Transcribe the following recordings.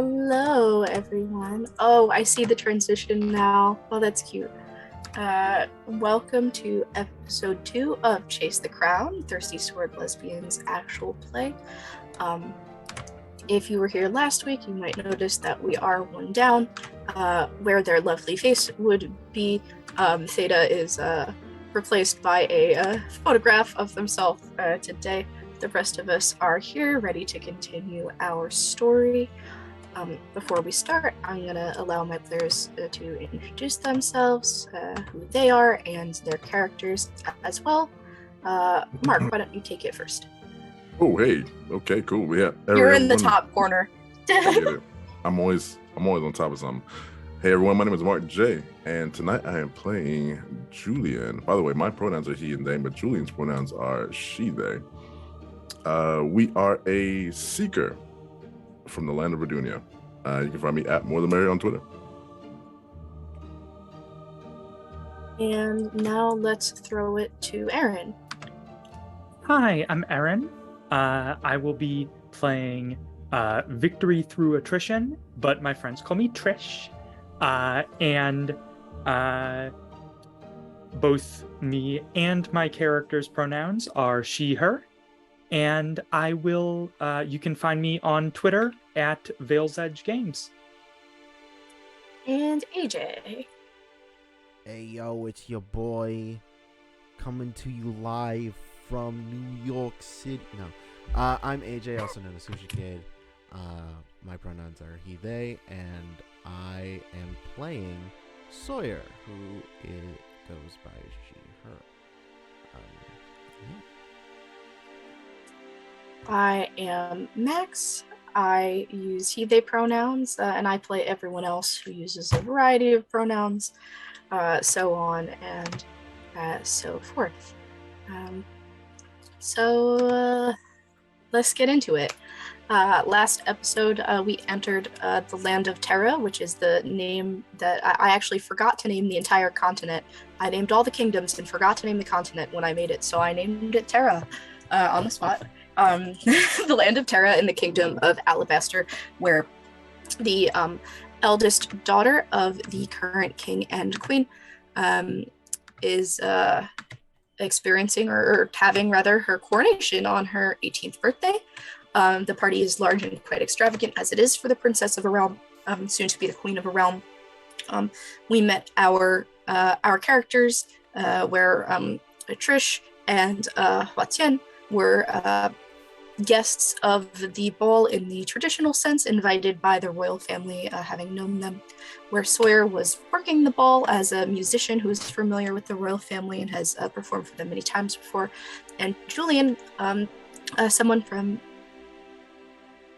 Hello, everyone. Oh, I see the transition now. Oh, that's cute. Welcome to episode 2 of Chase the Crown, Thirsty Swords Lesbian's actual play. If you were here last week, you might notice that we are one down. Where their lovely face would be, Theta is replaced by a photograph of themselves today. The rest of us are here, ready to continue our story. Before we start, I'm going to allow my players to introduce themselves, who they are, and their characters as well. Mark, why don't you take it first? Oh, hey. Okay, cool. Yeah. You're in the top corner. I get it. I'm always on top of something. Hey, everyone. My name is Mark J, and tonight I am playing Julien. By the way, my pronouns are he and they, but Julien's pronouns are she, they. We are a seeker from the land of Radunia. You can find me at More Than Mary on Twitter. And now let's throw it to Aaron. Hi, I'm Aaron. I will be playing Victory Through Attrition, but my friends call me Trish. And both me and my character's pronouns are she, her. And I will, you can find me on Twitter at Veil's Edge Games. And AJ. Hey yo, it's your boy coming to you live from New York City. No, I'm AJ, also known as Sushi Kid. My pronouns are he, they, and I am playing Sawyer, who goes by she, her. Yeah. I am Max. I use he, they pronouns, and I play everyone else who uses a variety of pronouns, so on and so forth. So let's get into it. Last episode, we entered the land of Terra, which is the name that I actually forgot to name the entire continent. I named all the kingdoms and forgot to name the continent when I made it, so I named it Terra on the spot. The land of Terra in the kingdom of Alabaster, where the eldest daughter of the current king and queen is experiencing or having rather her coronation on her 18th birthday. The party is large and quite extravagant, as it is for the princess of a realm, soon to be the queen of a realm. We met our characters, where Trish and Huatien were guests of the ball in the traditional sense, invited by the royal family, having known them, where Sawyer was working the ball as a musician who is familiar with the royal family and has performed for them many times before, and Julien, someone from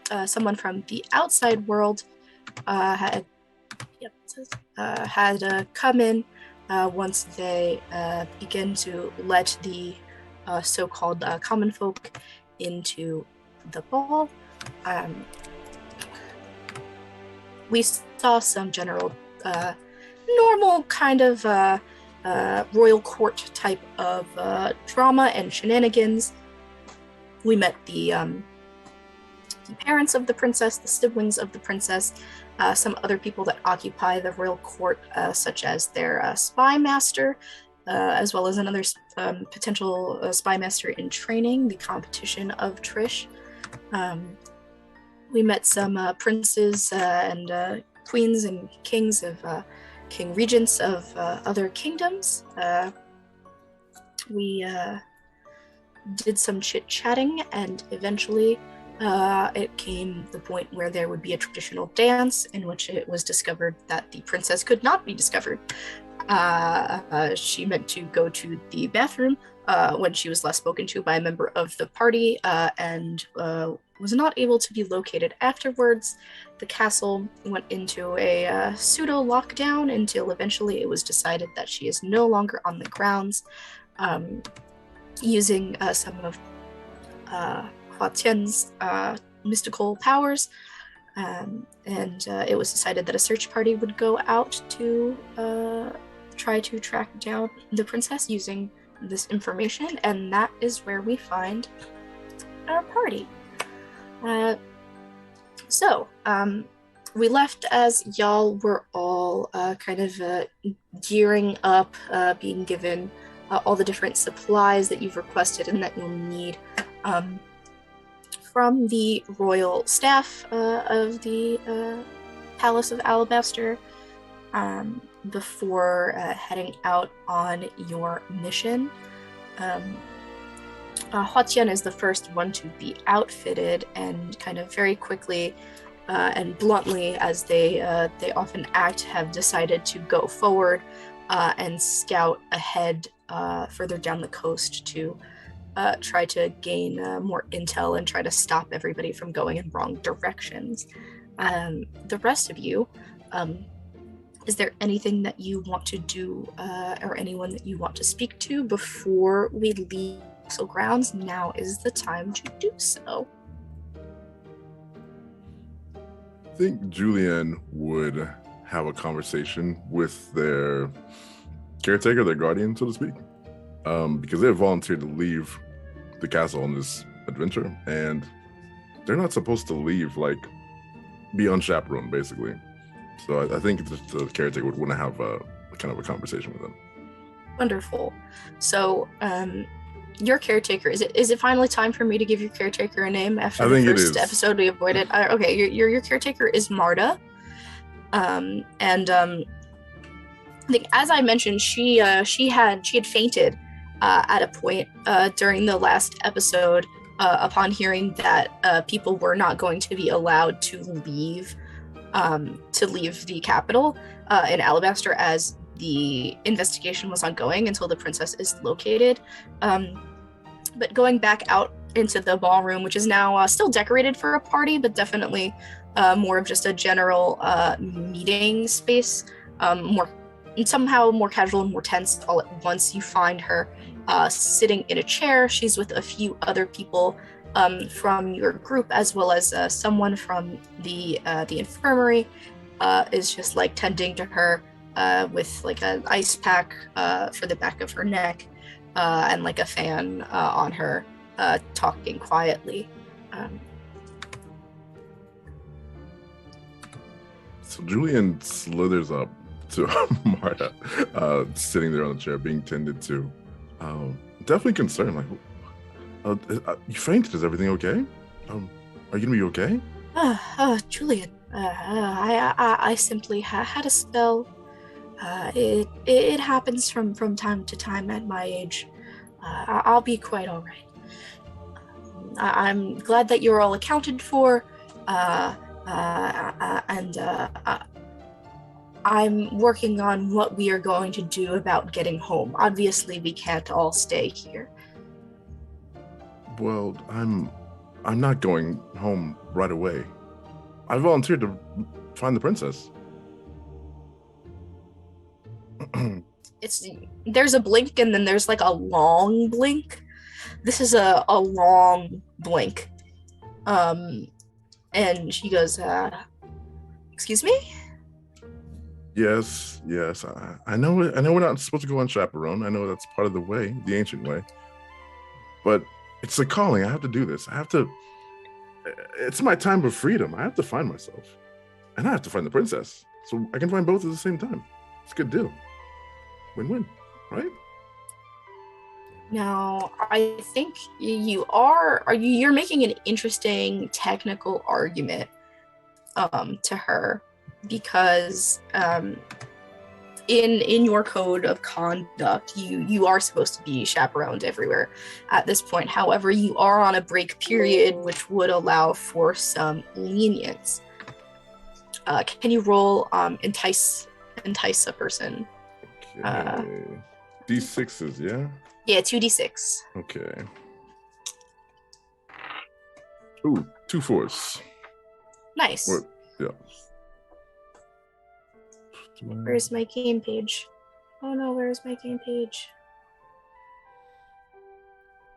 the outside world, had come in once they began to let the so-called common folk into the ball. We saw some general normal kind of royal court type of drama and shenanigans. We met the parents of the princess, the siblings of the princess, some other people that occupy the royal court, such as their spy master, as well as another potential spy master in training, the competition of Trish. We met some princes and queens and kings of king regents of other kingdoms. We did some chit-chatting, and eventually it came the point where there would be a traditional dance in which it was discovered that the princess could not be discovered. She meant to go to the bathroom when she was last spoken to by a member of the party, and was not able to be located afterwards. The castle went into a pseudo lockdown until eventually it was decided that she is no longer on the grounds, using some of Huatien's mystical powers. And it was decided that a search party would go out to try to track down the princess using this information, and that is where we find our party. So we left as y'all were all kind of gearing up, being given all the different supplies that you've requested and that you'll need from the royal staff of the Palace of Alabaster before heading out on your mission. Huatian is the first one to be outfitted, and kind of very quickly and bluntly, as they often act, have decided to go forward and scout ahead further down the coast to try to gain more intel and try to stop everybody from going in wrong directions. The rest of you, is there anything that you want to do or anyone that you want to speak to before we leave Castle Grounds? Now is the time to do so. I think Julien would have a conversation with their caretaker, their guardian, so to speak, because they have volunteered to leave the castle on this adventure, and they're not supposed to leave, like, be unchaperoned, basically. So I think the caretaker would want to have a kind of a conversation with them. Wonderful. So, your caretaker, is it finally time for me to give your caretaker a name after the first episode we avoided? Okay, your caretaker is Marta. I think, as I mentioned, she had fainted at a point during the last episode upon hearing that people were not going to be allowed to leave the capital in Alabaster as the investigation was ongoing until the princess is located. But going back out into the ballroom, which is now still decorated for a party, but definitely more of just a general meeting space, somehow more casual and more tense all at once, you find her sitting in a chair. She's with a few other people from your group, as well as someone from the infirmary is just like tending to her with like an ice pack for the back of her neck and like a fan on her, talking quietly. So Julien slithers up to Marta, sitting there on the chair, being tended to. Definitely concerned, like, you fainted. Is everything okay? Are you gonna be okay? Julien, I simply had a spell. It happens from time to time at my age. I'll be quite all right. I'm glad that you're all accounted for, and I'm working on what we are going to do about getting home. Obviously, we can't all stay here. Well, I'm not going home right away. I volunteered to find the princess. There's a blink, and then there's like a long blink. This is a long blink. And she goes, excuse me? Yes. I know we're not supposed to go unchaperoned. I know that's part of the way, the ancient way. But it's a calling. I have to do this. It's my time of freedom. I have to find myself. And I have to find the princess. So I can find both at the same time. It's a good deal. Win-win, right? Now, I think you're making an interesting technical argument to her, because in your code of conduct, you are supposed to be chaperoned everywhere at this point. However, you are on a break period, which would allow for some lenience. Can you roll entice a person? Okay. D6s, yeah? Yeah, 2d6. Okay. Ooh, 2 4s. Nice. Yeah. Where's my game page? Oh no, where's my game page?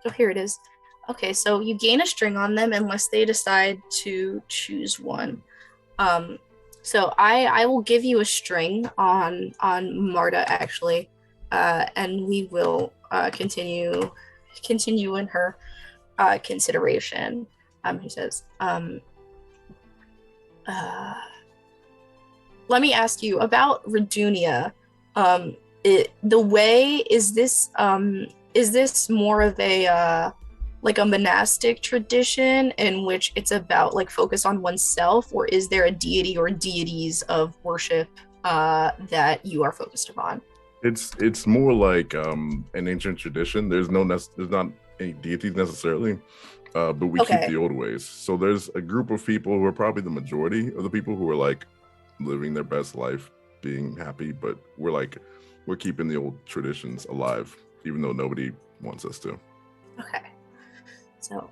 Oh, here it is. Okay, so you gain a string on them unless they decide to choose one. So I will give you a string on Marta, actually, and we will continue in her consideration. He says, let me ask you about Redunia. The way is this more of a like a monastic tradition in which it's about like focus on oneself, or is there a deity or deities of worship that you are focused upon? It's more like an ancient tradition. There's not any deities necessarily, but we keep the old ways. So there's a group of people who are probably the majority of the people who are like living their best life, being happy, but we're keeping the old traditions alive, even though nobody wants us to. Okay. So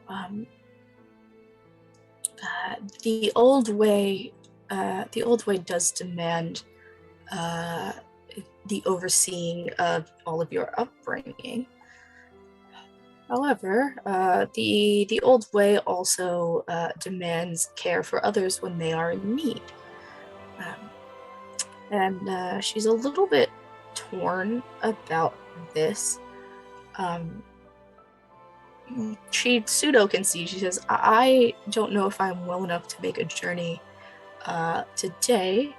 the old way does demand the overseeing of all of your upbringing. However, the old way also demands care for others when they are in need. And she's a little bit torn about this. She pseudo-concedes. She says, I don't know if I'm well enough to make a journey today.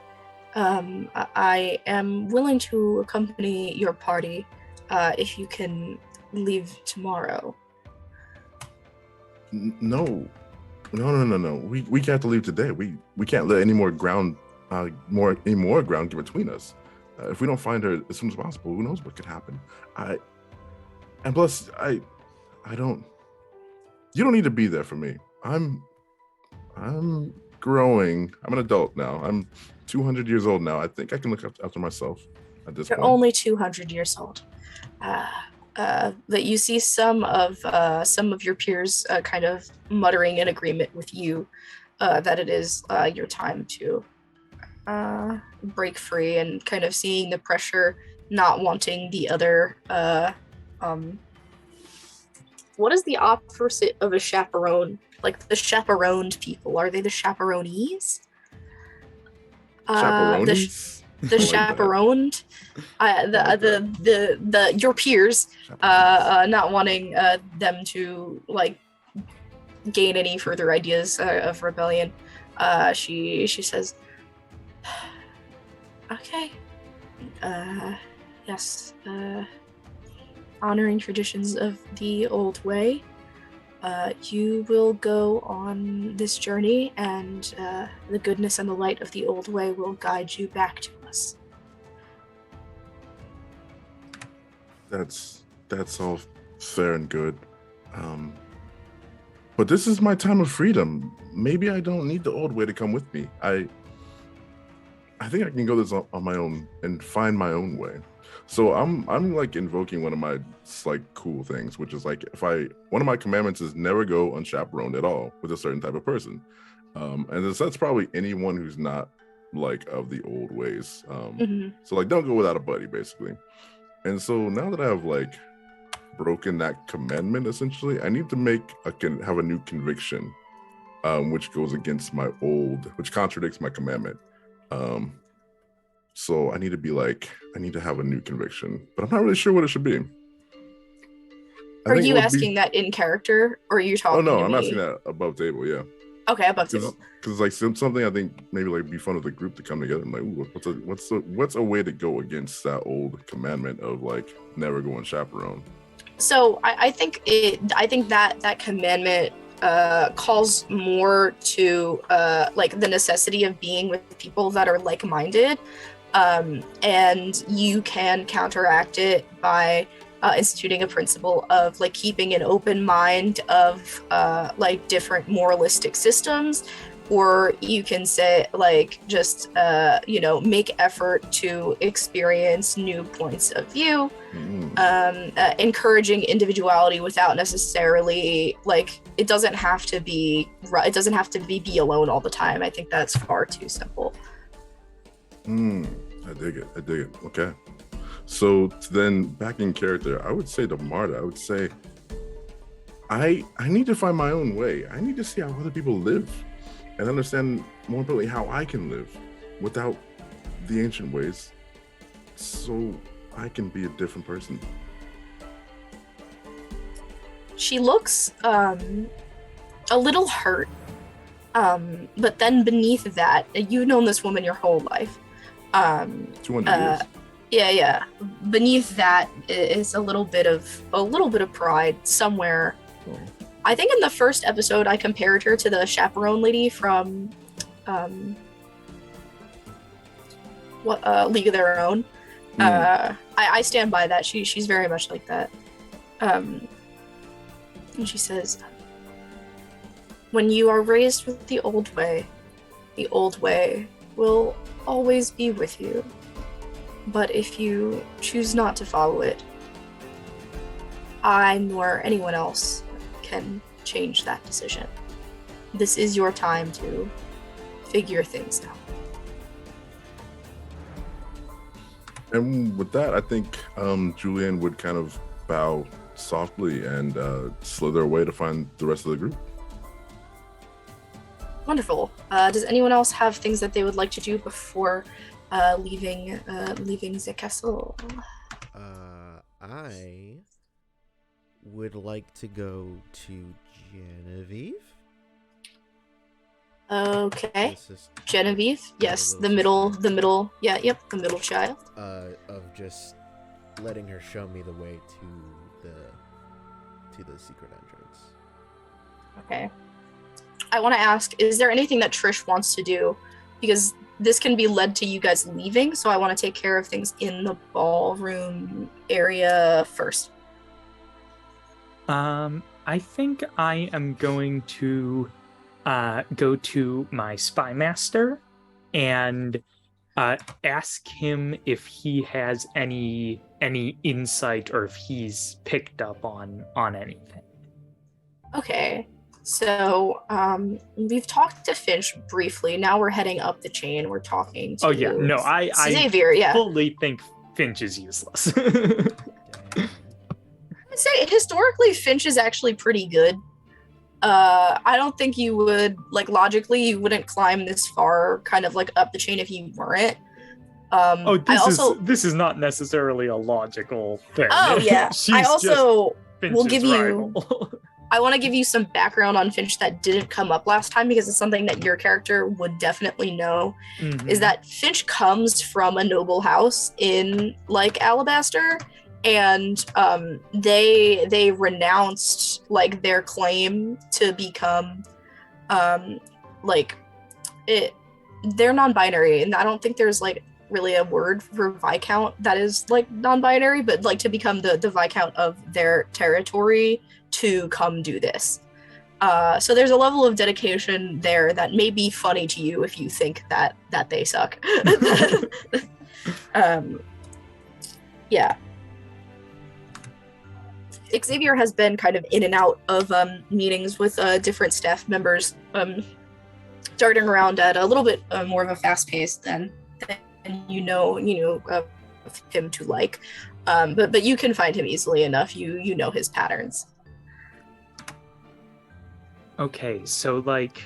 I am willing to accompany your party if you can leave tomorrow. No. We can't leave today. We can't let any more ground get between us. If we don't find her as soon as possible, who knows what could happen. And plus, I don't. You don't need to be there for me. I'm growing. I'm an adult now. I'm 200 years old now. I think I can look after myself at this point. You're only 200 years old. That you see some of your peers kind of muttering in agreement with you that it is your time to break free, and kind of seeing the pressure, not wanting the other. What is the opposite of a chaperone? Like the chaperoned people, are they the chaperonees? Chaperones? The chaperoned, the your peers, not wanting them to like gain any further ideas of rebellion. She says, okay, yes, honoring traditions of the old way. You will go on this journey, and the goodness and the light of the old way will guide you back to us. That's all fair and good. But this is my time of freedom. Maybe I don't need the old way to come with me. I think I can go this on my own and find my own way. So I'm like invoking one of my like cool things, which is like one of my commandments is never go unchaperoned at all with a certain type of person, and that's probably anyone who's not like of the old ways. So like don't go without a buddy basically. And so now that I have like broken that commandment, essentially, I need to have a new conviction, which goes against which contradicts my commandment. So I need to have a new conviction, but I'm not really sure what it should be. Are you asking that in character, or are you talking? Oh no, to I'm me? asking that above table. Yeah. Okay, above table. Because like something I think maybe like be fun with the group to come together. I'm like, ooh, what's a way to go against that old commandment of like never go unchaperoned? So I think that commandment calls more to like the necessity of being with people that are like-minded, and you can counteract it by instituting a principle of like keeping an open mind of like different moralistic systems, or you can say like just make effort to experience new points of view, encouraging individuality without necessarily like it doesn't have to be alone all the time. I think that's far too simple. I dig it. Okay. So then back in character, I would say to Marta, I would say, I need to find my own way. I need to see how other people live and understand, more importantly, how I can live without the ancient ways, so I can be a different person. She looks a little hurt, but then beneath that, you've known this woman your whole life. 200 years. Yeah. Beneath that is a little bit of pride somewhere. Oh. I think in the first episode I compared her to the chaperone lady from League of Their Own. I stand by that. She's very much like that. And she says, when you are raised with the old way will always be with you. But if you choose not to follow it, I nor anyone else can change that decision. This is your time to figure things out. And with that, I think Julien would kind of bow softly and slither away to find the rest of the group. Wonderful. Does anyone else have things that they would like to do before leaving the castle? I would like to go to Genevieve. Okay. Genevieve, yes, the middle, yeah, yep, the middle child. Of just letting her show me the way to the secret entrance. Okay. I want to ask, is there anything that Trish wants to do? Because this can be led to you guys leaving, so I want to take care of things in the ballroom area first. I think I am going to go to my spy master and ask him if he has any insight or if he's picked up on anything. Okay. So, we've talked to Finch briefly. Now we're heading up the chain. We're talking to I Xavier, yeah. fully think Finch is useless. I'd say historically Finch is actually pretty good. I don't think you would, like, logically, you wouldn't climb this far kind of like up the chain if you weren't. This is not necessarily a logical thing. Oh yeah. I also will give you rival. I want to give you some background on Finch that didn't come up last time because it's something that your character would definitely know. Mm-hmm. Is that Finch comes from a noble house in, like, Alabaster, and they renounced, like, their claim to become they're non-binary, and I don't think there's, like, really a word for Viscount that is, like, non-binary, but, like, to become the Viscount of their territory to come do this. So there's a level of dedication there that may be funny to you if you think that they suck. Yeah. Xavier has been kind of in and out of meetings with different staff members, darting around at a little bit more of a fast pace than you know of him to like. But you can find him easily enough. You know his patterns. Okay, so, like,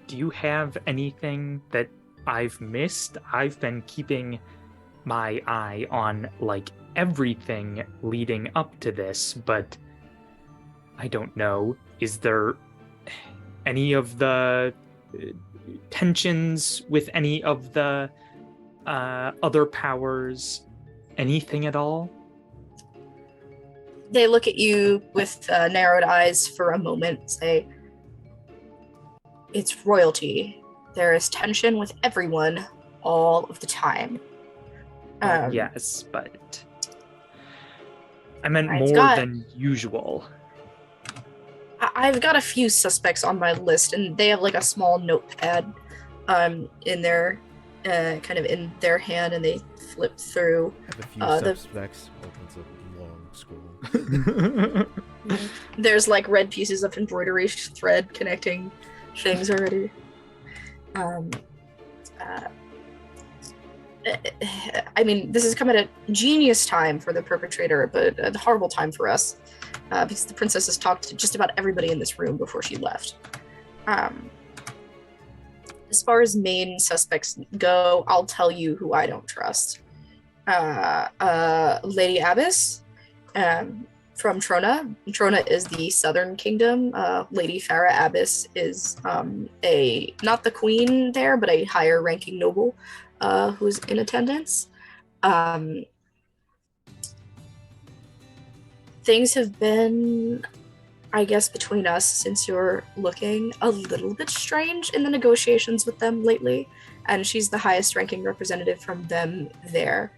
do you have anything that I've missed? I've been keeping my eye on, like, everything leading up to this, but I don't know. Is there any of the tensions with any of the other powers? Anything at all? They look at you with narrowed eyes for a moment, say, it's royalty. There is tension with everyone all of the time. Yes, but I meant more than usual. I've got a few suspects on my list, and they have, like, a small notepad in their kind of in their hand, and they flip through. I have a few suspects. Opens a long scroll. There's, like, red pieces of embroidery thread connecting things already. I mean, this has come at a genius time for the perpetrator, but a horrible time for us, because the princess has talked to just about everybody in this room before she left. As far as main suspects go, I'll tell you who I don't trust. Lady Abbess, from Trona. Trona is the southern kingdom. Lady Farah Abbess is not the queen there, but a higher ranking noble. who's in attendance. Things have been, I guess, between us since you're looking a little bit strange in the negotiations with them lately, and she's the highest ranking representative from them there.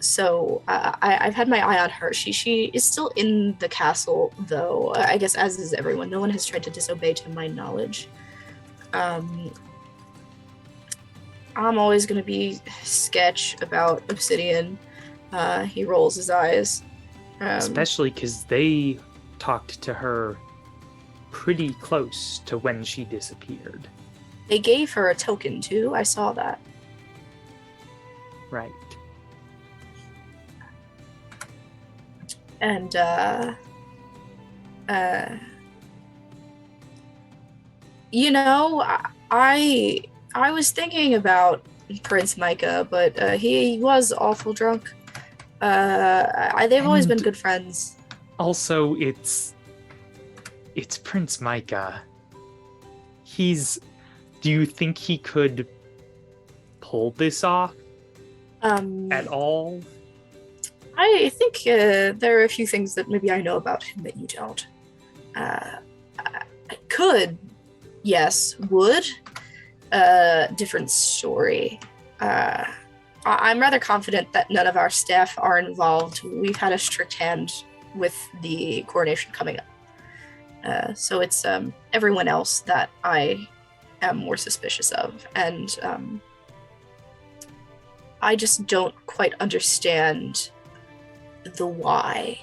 So I've had my eye on her. She is still in the castle, though, I guess, as is everyone. No one has tried to disobey, to my knowledge. I'm always going to be sketch about Obsidian. He rolls his eyes. Especially because they talked to her pretty close to when she disappeared. They gave her a token, too. I saw that. Right. And, you know, I was thinking about Prince Micah, but he was awful drunk. They've always been good friends. Also, it's Prince Micah. Do you think he could pull this off at all? I think there are a few things that maybe I know about him that you don't. I could, yes, would. Different story. I'm rather confident that none of our staff are involved. We've had a strict hand with the coronation coming up. So it's everyone else that I am more suspicious of. And I just don't quite understand the why.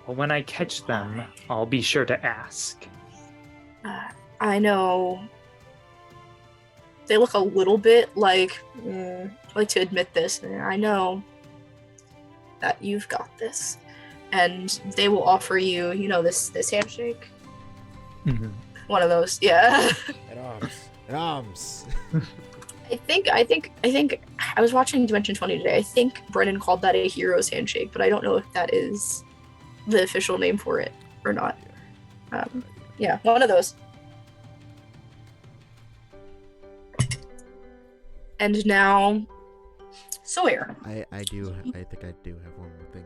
Well, when I catch them, I'll be sure to ask. I know they look a little bit like to admit this. I know that you've got this, and they will offer you, this handshake. Mm-hmm. One of those, yeah. At arms. I think I was watching Dimension 20 today. I think Brennan called that a hero's handshake, but I don't know if that is the official name for it or not. Yeah, one of those. And now, Sawyer. I think I do have one more thing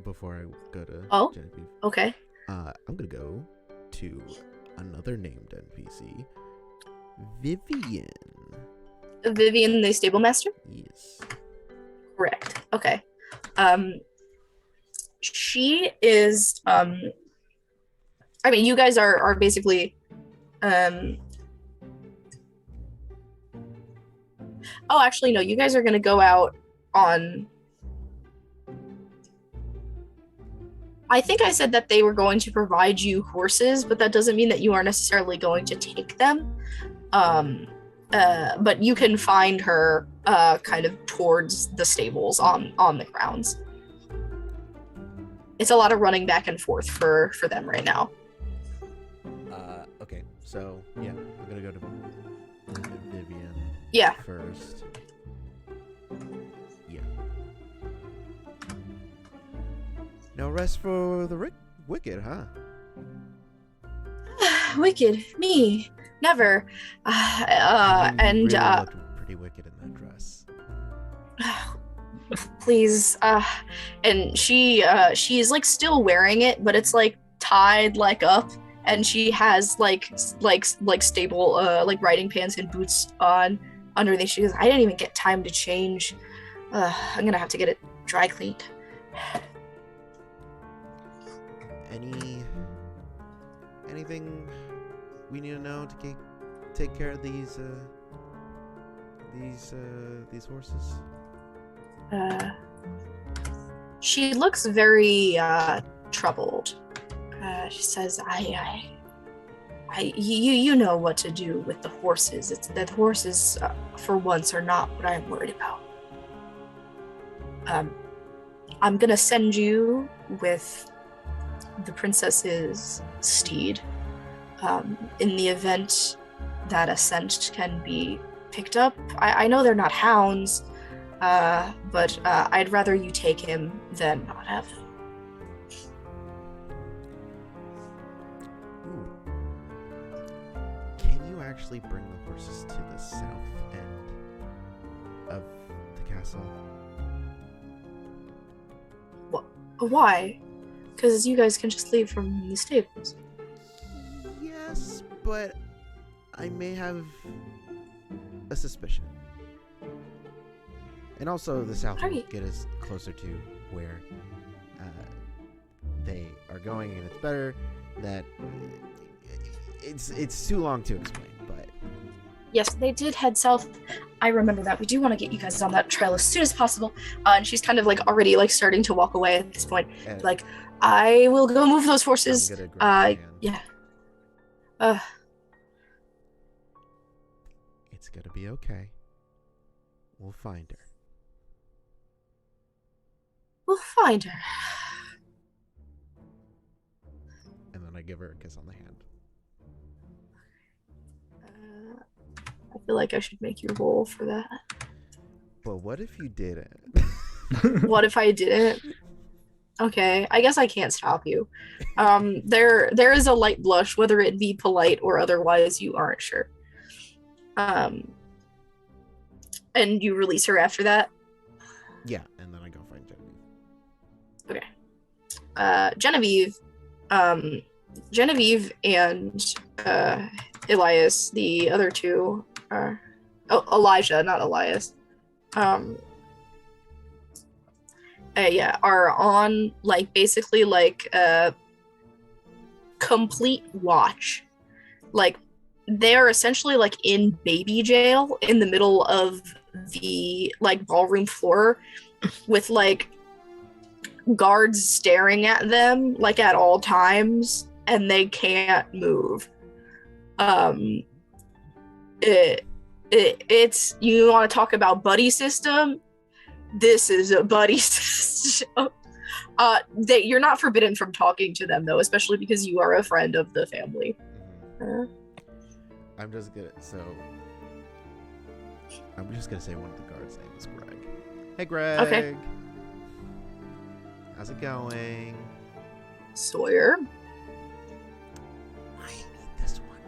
before I go to Genevieve. Okay. I'm gonna go to another named NPC, Vivian. Vivian, the stable master? Yes. Correct. Okay. She is, you guys are basically, actually, no, you guys are going to go out on, I think I said that they were going to provide you horses, but that doesn't mean that you are necessarily going to take them. But you can find her kind of towards the stables on the grounds. It's a lot of running back and forth for them right now. Okay, so yeah, I'm gonna go to Vivian. Yeah. First. Yeah. No rest for the wicked, huh? Wicked, me, never. Really looked pretty wicked in that dress. Please, and she's like still wearing it, but it's like tied like up, and she has like stable like riding pants and boots on underneath. She goes, I didn't even get time to change. I'm gonna have to get it dry cleaned. Anything we need to know to take care of these horses? She looks very troubled. She says, you know what to do with the horses. It's that horses, for once, are not what I'm worried about. I'm gonna send you with the princess's steed. In the event that a scent can be picked up. I know they're not hounds, but I'd rather you take him than not have him. Ooh, actually bring the horses to the south end of the castle. Why? Because you guys can just leave from the stables. Yes, but I may have a suspicion. And also, the south will get us closer to where they are going, and it's better that it's too long to explain, but yes, they did head south. I remember that. We do want to get you guys on that trail as soon as possible. And she's kind of like already like starting to walk away at this point. Like, I will go move those horses. Yeah. It's gonna be okay. We'll find her. We'll find her. And then I give her a kiss on the hand. I feel like I should make you roll for that. But what if you didn't? What if I didn't? Okay, I guess I can't stop you. There is a light blush, whether it be polite or otherwise, you aren't sure. And you release her after that? Yeah, and then I go find Genevieve. Okay. Genevieve and Elias, the other two are Elijah, not Elias. Are on like basically like complete watch. Like they're essentially like in baby jail in the middle of the like ballroom floor with like guards staring at them like at all times, and they can't move. It's you want to talk about buddy system? This is a buddy system. You're not forbidden from talking to them though, especially because you are a friend of the family. I'm just gonna say one of the guards' name is Greg. Hey, Greg. Okay. How's it going? Sawyer. I need this one.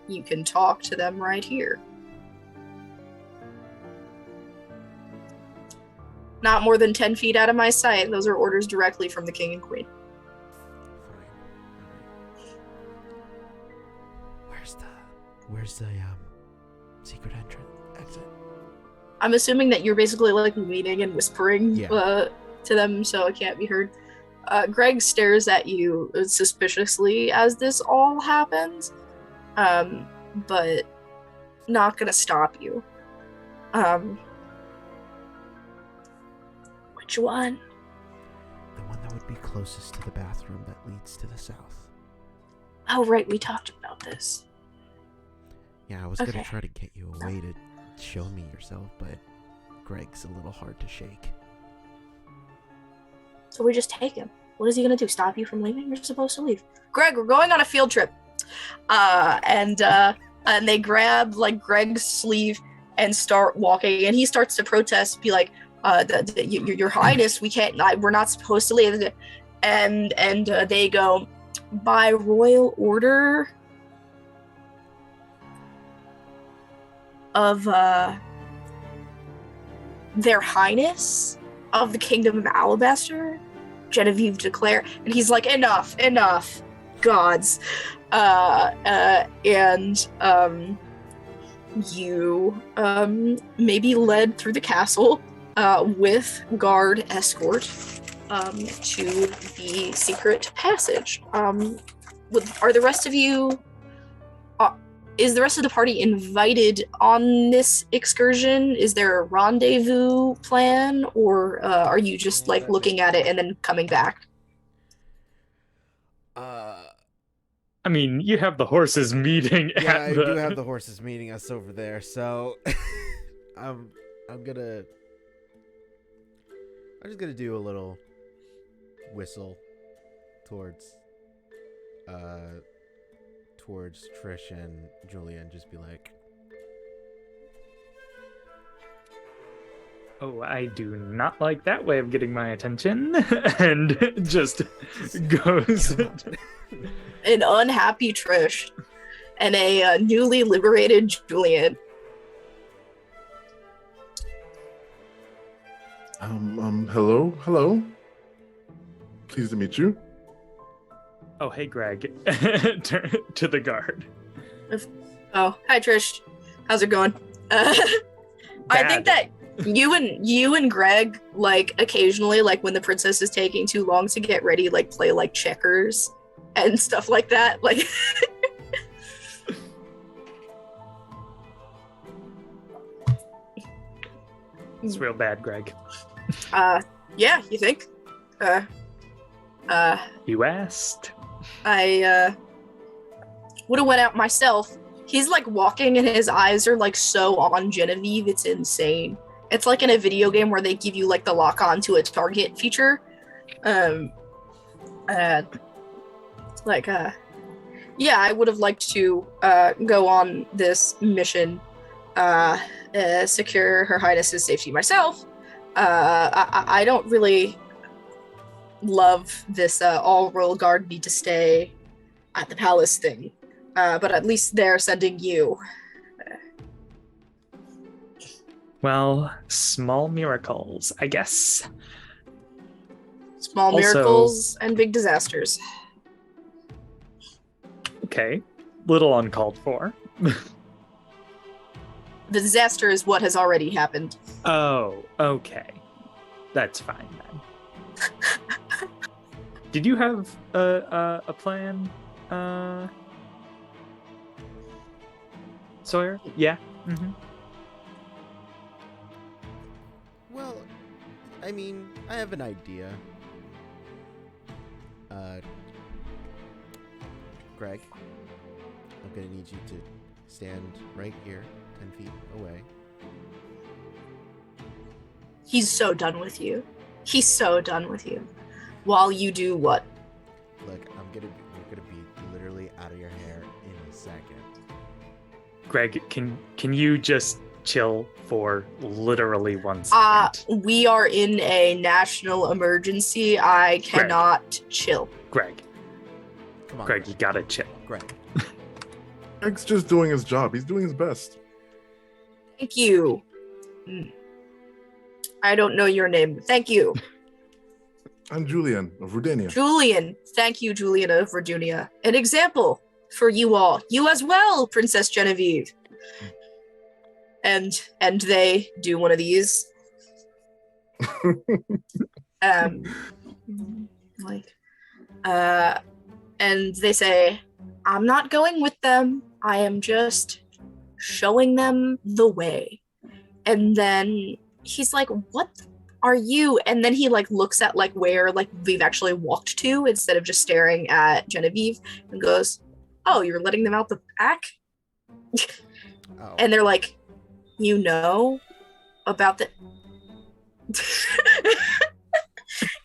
You can talk to them right here. Not more than 10 feet out of my sight. Those are orders directly from the king and queen. Where's the secret exit? I'm assuming that you're basically like leaning and whispering to them so it can't be heard. Greg stares at you suspiciously as this all happens, but not gonna stop you. Which one? The one that would be closest to the bathroom that leads to the south. Oh, right, we talked about this. Yeah, I was gonna try to get you a way to show me yourself, but Greg's a little hard to shake. So we just take him. What is he gonna do? Stop you from leaving? You're supposed to leave. Greg, we're going on a field trip. And they grab like Greg's sleeve and start walking, and he starts to protest, be like, Your Highness, we can't. We're not supposed to leave. And they go, by royal order of Their Highness of the Kingdom of Alabaster, Genevieve declare, and he's like, enough, gods, you may be led through the castle with guard escort to the secret passage. Are the rest of you? Is the rest of the party invited on this excursion? Is there a rendezvous plan, or are you just like looking at it and then coming back? I mean, you have the horses meeting. Yeah, I do have the horses meeting us over there, so I'm just gonna do a little whistle towards Trish and Julien, just be like, oh, I do not like that way of getting my attention, and just goes. An unhappy Trish. and a newly liberated Julien. Hello. Pleased to meet you. Oh, hey, Greg. Turn to the guard. Oh, hi Trish. How's it going? I think that you and Greg, like, occasionally, like, when the princess is taking too long to get ready, like, play, like, checkers and stuff like that. Like, It's real bad, Greg. yeah, you think? You asked. I would have went out myself. He's like walking and his eyes are like so on Genevieve, it's insane. It's like in a video game where they give you like the lock on to a target feature. Yeah, I would have liked to go on this mission, secure Her Highness's safety myself. I don't really love this all royal guard need to stay at the palace thing, but at least they're sending you. Well, small miracles, I guess. Small Also- miracles and big disasters. Okay. Little uncalled for. The disaster is what has already happened. Oh, okay. That's fine then. Did you have a plan, Sawyer? Yeah. Mm-hmm. Well, I mean, I have an idea. Greg, I'm gonna need you to stand right here, 10 feet away. He's so done with you. He's so done with you. While you do what? Look, we're gonna be literally out of your hair in a second. Greg, can you just chill for literally 1 second? We are in a national emergency. I cannot chill. Greg, Come on, Greg, you gotta chill. Greg. Greg's just doing his job. He's doing his best. Thank you. I don't know your name. Thank you. I'm Julien of Rudania. Julien. Thank you, Julien of Virginia. An example for you all. You as well, Princess Genevieve. And they do one of these. And they say, I'm not going with them. I am just showing them the way. And then he's like, what are you? And then he like looks at like where like we've actually walked to instead of just staring at Genevieve and goes, oh, you're letting them out the back? Oh. And they're like, you know about the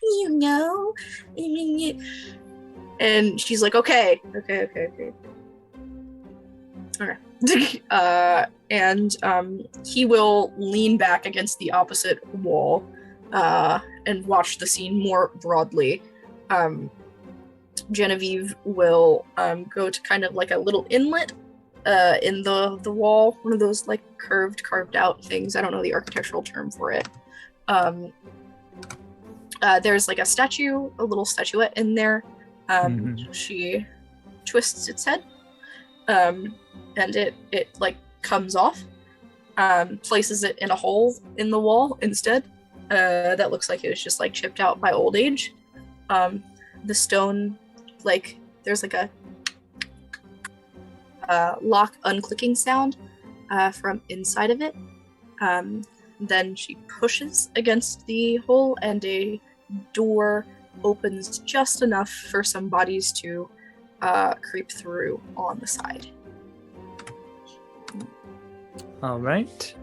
you know? And she's like, okay. And he will lean back against the opposite wall and watch the scene more broadly. Genevieve will go to kind of like a little inlet in the wall, one of those like carved out things. I don't know the architectural term for it. There's like a little statuette in there. She twists its head, and it like comes off, places it in a hole in the wall instead. That looks like it was just like chipped out by old age. The stone, like there's like a lock unclicking sound from inside of it. Then she pushes against the hole and a door opens just enough for some bodies to creep through on the side. All right.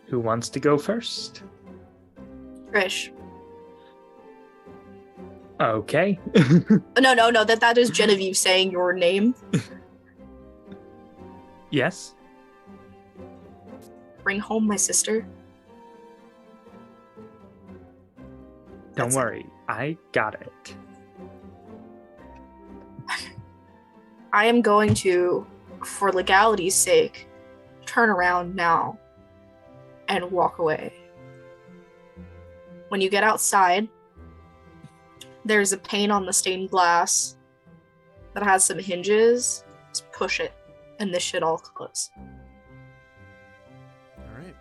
Who wants to go first? Trish. Okay. No, that is Genevieve saying your name. Yes. Bring home my sister. Don't That's worry. I got it. I am going to, for legality's sake, turn around now and walk away. When you get outside, there's a pane on the stained glass that has some hinges. Just push it, and this should all close. Alright.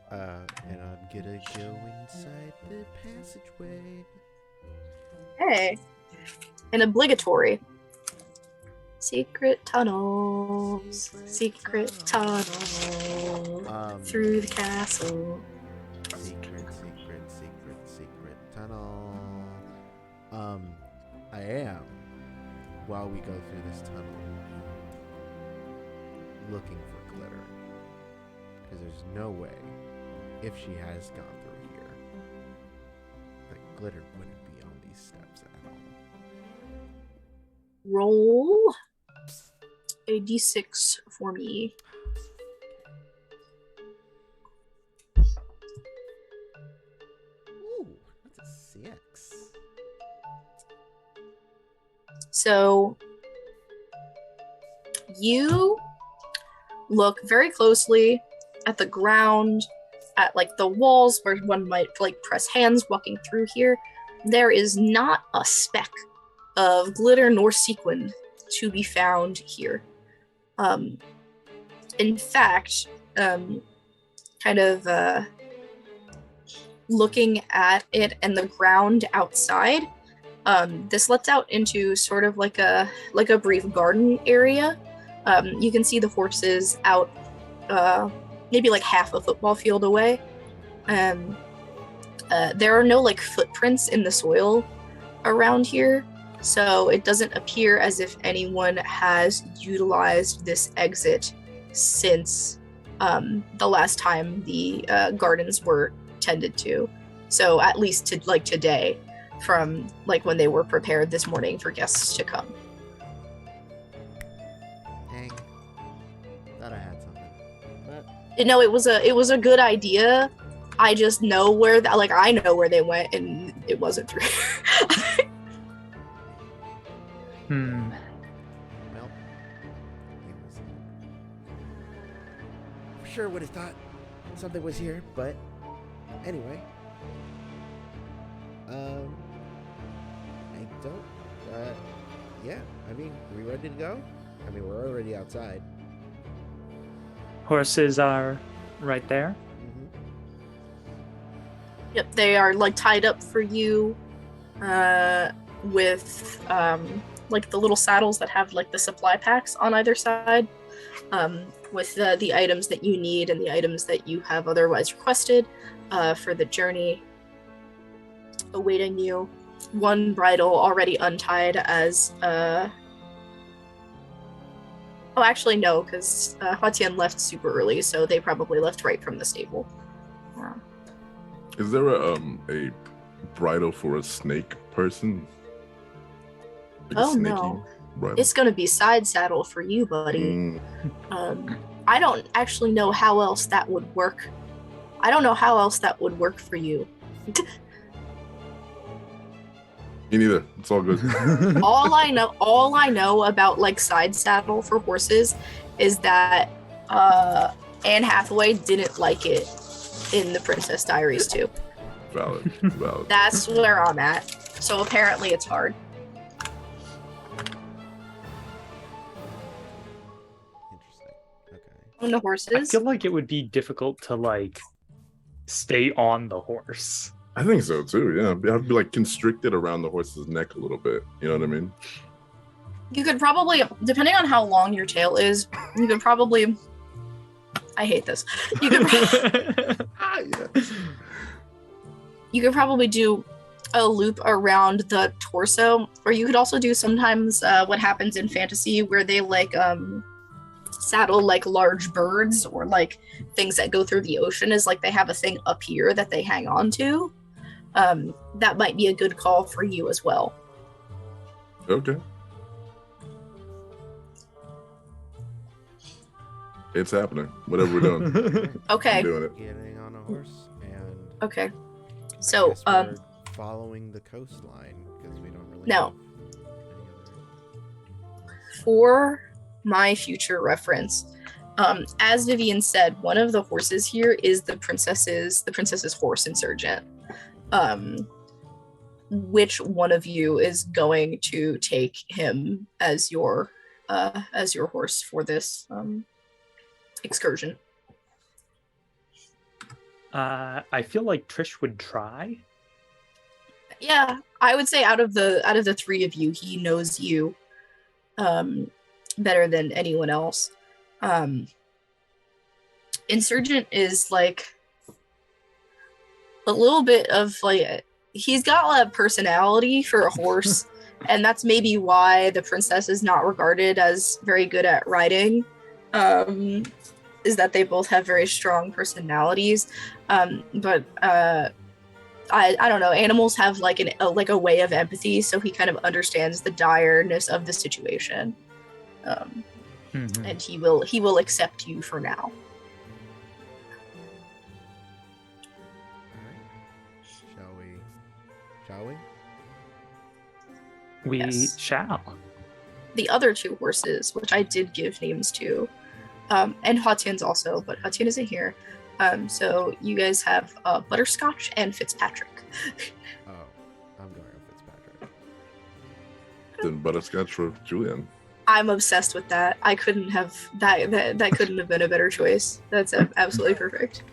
And I'm gonna go inside the passageway. Hey, an obligatory. Secret tunnels, secret tunnels through the castle. Secret tunnel. I am, while we go through this tunnel, looking for glitter. Because there's no way, if she has gone through here, that glitter wouldn't be on these steps at all. Roll a d6 for me. Ooh, that's a 6. So you look very closely at the ground, at like the walls where one might like press hands walking through here. There is not a speck of glitter nor sequin to be found here. In fact, looking at it and the ground outside, this lets out into sort of like a brief garden area. You can see the horses out maybe like half a football field away. There are no like footprints in the soil around here, so it doesn't appear as if anyone has utilized this exit since the last time the gardens were tended to. So at least to like today, from like when they were prepared this morning for guests to come. Dang. Thought I had something. But No, it was a good idea. I just know where I know where they went, and it wasn't through. Hmm. well, sure would have thought something was here, but anyway. I don't. Yeah. I mean, are we ready to go? I mean, we're already outside. Horses are right there. Mm-hmm. Yep, they are like tied up for you, with like the little saddles that have like the supply packs on either side, with the items that you need and the items that you have otherwise requested for the journey awaiting you. One bridle already untied as oh, actually no, because Huatian left super early, so they probably left right from the stable. Is there a bridle for a snake person? Like Oh, no. Bridle? It's gonna be side saddle for you, buddy. I don't actually know how else that would work. I don't know how else that would work for you. Me neither. It's all good. all I know about like side saddle for horses is that Anne Hathaway didn't like it in the Princess Diaries too. Valid. That's where I'm at. So apparently it's hard. Interesting. Okay. On the I horses. feel like it would be difficult to like stay on the horse. I think so too. Yeah, I'd be like constricted around the horse's neck a little bit. You know what I mean? You could probably, depending on how long your tail is, you could probably. I hate this. You could. You could probably do a loop around the torso, or you could also do sometimes what happens in fantasy where they like saddle like large birds or like things that go through the ocean, is like they have a thing up here that they hang on to. That might be a good call for you as well. Okay. It's happening. Whatever we're doing. Okay. I'm doing it. Getting on a horse and. Okay. I So guess we're following the coastline because we don't really. No. have any other for my future reference, as Vivian said, one of the horses here is the princess's horse insurgent. Which one of you is going to take him as your horse for this excursion? I feel like Trish would try. Yeah, I would say out of the three of you, he knows you better than anyone else. Insurgent is like a little bit of like, he's got a personality for a horse, and that's maybe why the princess is not regarded as very good at riding. Is that they both have very strong personalities, but I don't know. Animals have like a way of empathy, so he kind of understands the direness of the situation, and he will accept you for now. Shall we? We Yes. shall. The other two horses, which I did give names to, and Hatian's also, but Hatian isn't here. So you guys have Butterscotch and Fitzpatrick. Oh, I'm going with Fitzpatrick. Then Butterscotch for Julien. I'm obsessed with that. I couldn't have that couldn't have been a better choice. That's absolutely perfect.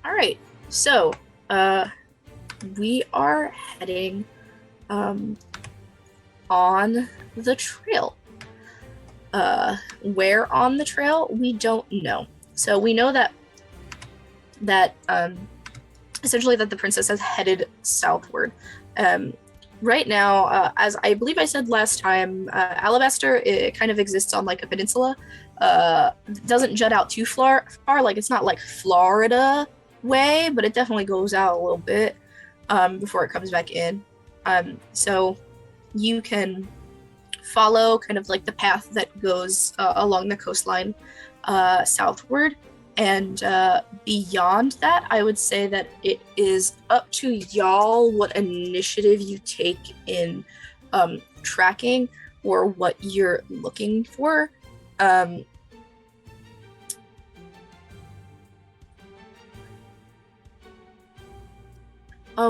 All right, so we are heading on the trail. Where on the trail, we don't know. So we know that essentially that the princess has headed southward. Right now, as I believe I said last time, Alabaster, it kind of exists on like a peninsula. Doesn't jut out too far. Like it's not like Florida way, but it definitely goes out a little bit before it comes back in. So you can follow kind of like the path that goes along the coastline southward, and beyond that, I would say that it is up to y'all what initiative you take in tracking or what you're looking for. Oh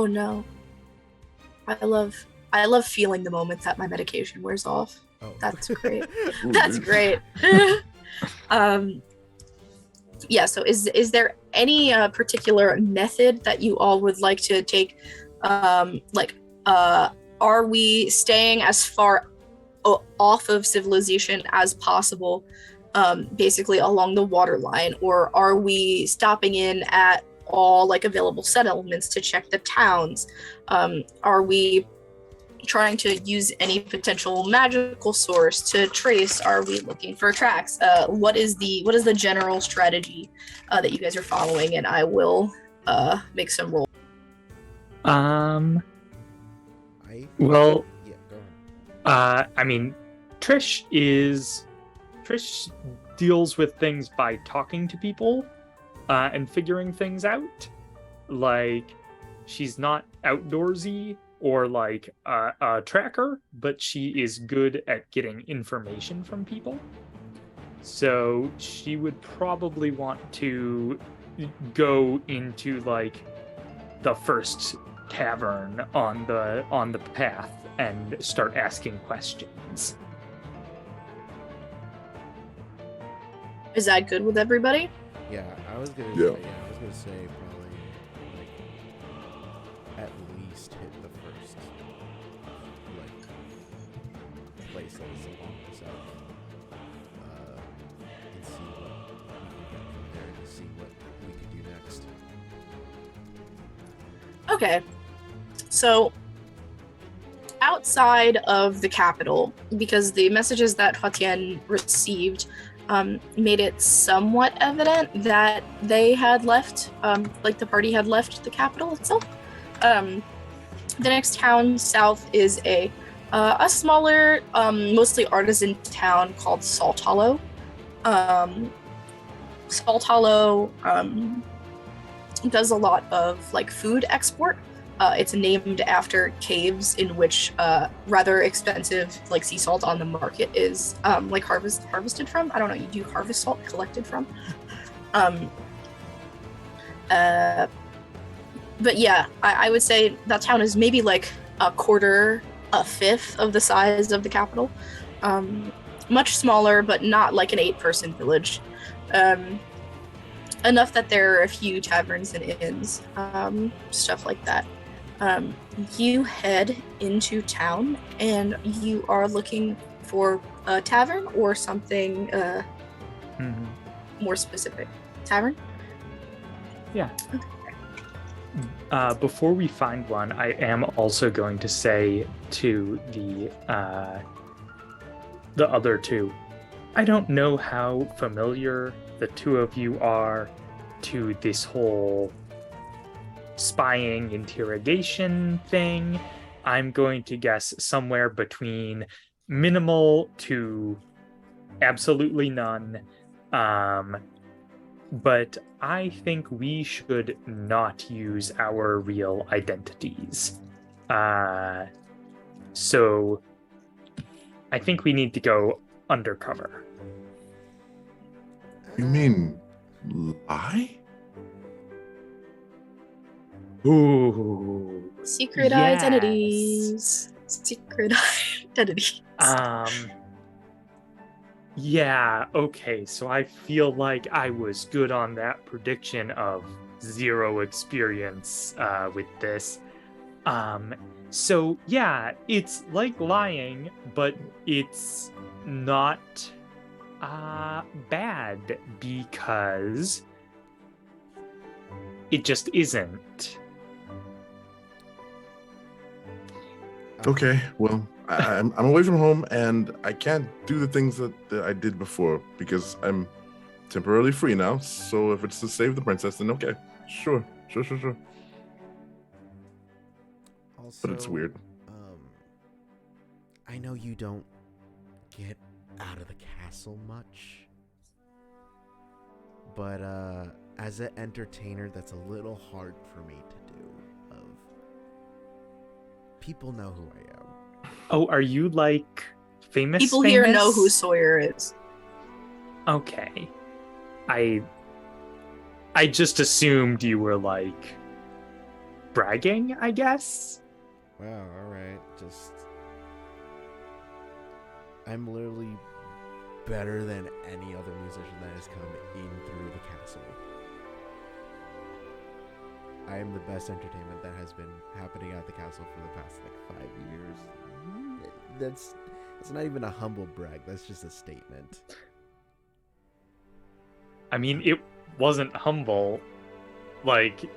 no. I love feeling the moment that my medication wears off. Oh. That's great. Ooh, That's dude. great. Yeah, so is there any particular method that you all would like to take? Are we staying as far off of civilization as possible, basically along the waterline, or are we stopping in at all like available settlements to check the towns? Are we trying to use any potential magical source to trace? Are we looking for tracks? What is the general strategy that you guys are following? And I will make some rolls. Well, Yeah, go ahead. I mean, Trish deals with things by talking to people and figuring things out. Like, she's not outdoorsy or like a tracker, but she is good at getting information from people. So she would probably want to go into like the first tavern on the path and start asking questions. Is that good with everybody? Yeah, I was gonna say probably like at least hit the first like place that is along the south, and see what we can get from there to see what we could do next. Okay. So outside of the capital, because the messages that Hatian received made it somewhat evident that they had left, like the party had left the capital itself. The next town south is a smaller, mostly artisan town called Salt Hollow. Salt Hollow does a lot of like food export. It's named after caves in which rather expensive like sea salt on the market is like harvested from. I don't know. You do harvest salt collected from. But yeah, I would say that town is maybe like a fifth of the size of the capital. Much smaller, but not like an 8-person village. Enough that there are a few taverns and inns, stuff like that. You head into town and you are looking for a tavern or something more specific. Tavern? Yeah. Before we find one, I am also going to say to the other two, I don't know how familiar the two of you are to this whole spying interrogation thing. I'm going to guess somewhere between minimal to absolutely none. But I think we should not use our real identities. So I think we need to go undercover. You mean lie? Ooh. Secret yes. identities. Secret identities. Yeah, okay, so I feel like I was good on that prediction of 0 experience with this. So yeah, it's like lying, but it's not bad because it just isn't. Okay, well, I'm away from home and I can't do the things that I did before because I'm temporarily free now. So if it's to save the princess, then okay, sure. Also, But it's weird. I know you don't get out of the castle much, but as an entertainer, that's a little hard for me to do. People know who I am. Oh, are you like famous? People here know who Sawyer is. Okay. I just assumed you were like bragging, I guess. Wow, alright. I'm literally better than any other musician that has come in through the castle. I am the best entertainment that has been happening at the castle for the past 5 years. That's not even a humble brag. That's just a statement. I mean, it wasn't humble. Like,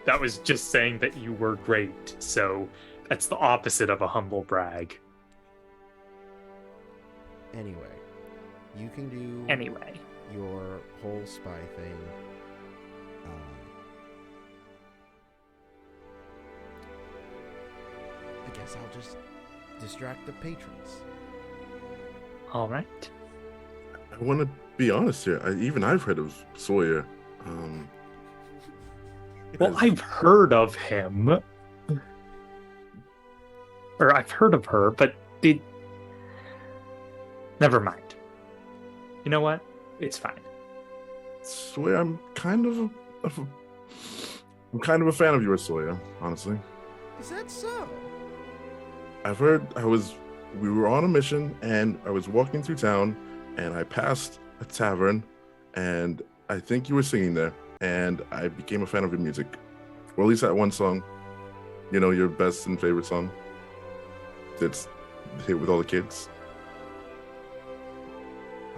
that was just saying that you were great. So that's the opposite of a humble brag. Anyway, you can do your whole spy thing. I guess I'll just distract the patrons. All right. I want to be honest here. I've heard of Sawyer. Well, I've heard of him. Or I've heard of her, but never mind. You know what? It's fine. Sawyer, I'm kind of a fan of yours, Sawyer, honestly. Is that so? I've heard we were on a mission and I was walking through town and I passed a tavern and I think you were singing there and I became a fan of your music. Or at least that one song, your best and favorite song that's hit with all the kids.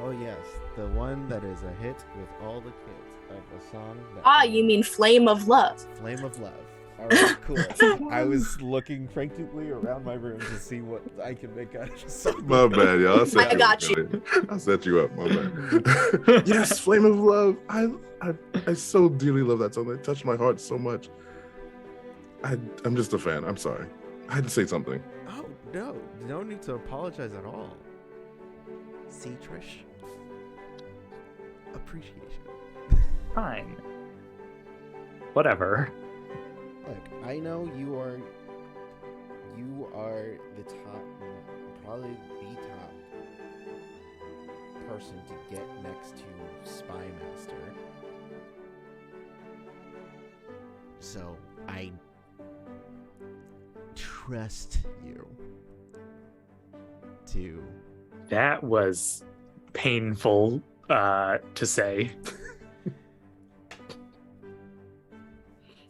Oh yes, the one that is a hit with all the kids of a song that... You mean Flame of Love. Flame of Love. Alright, cool. I was looking frantically around my room to see what I can make out of the song. My bad, y'all. I got you. I set you up, my bad. Yes, Flame of Love. I so dearly love that song. It touched my heart so much. I'm just a fan. I'm sorry. I had to say something. Oh, no need to apologize at all. See, Trish? Appreciation. Fine. Whatever. Look, I know you are the top, probably the top person to get next to Spy Master. So I trust you to. That was painful to say.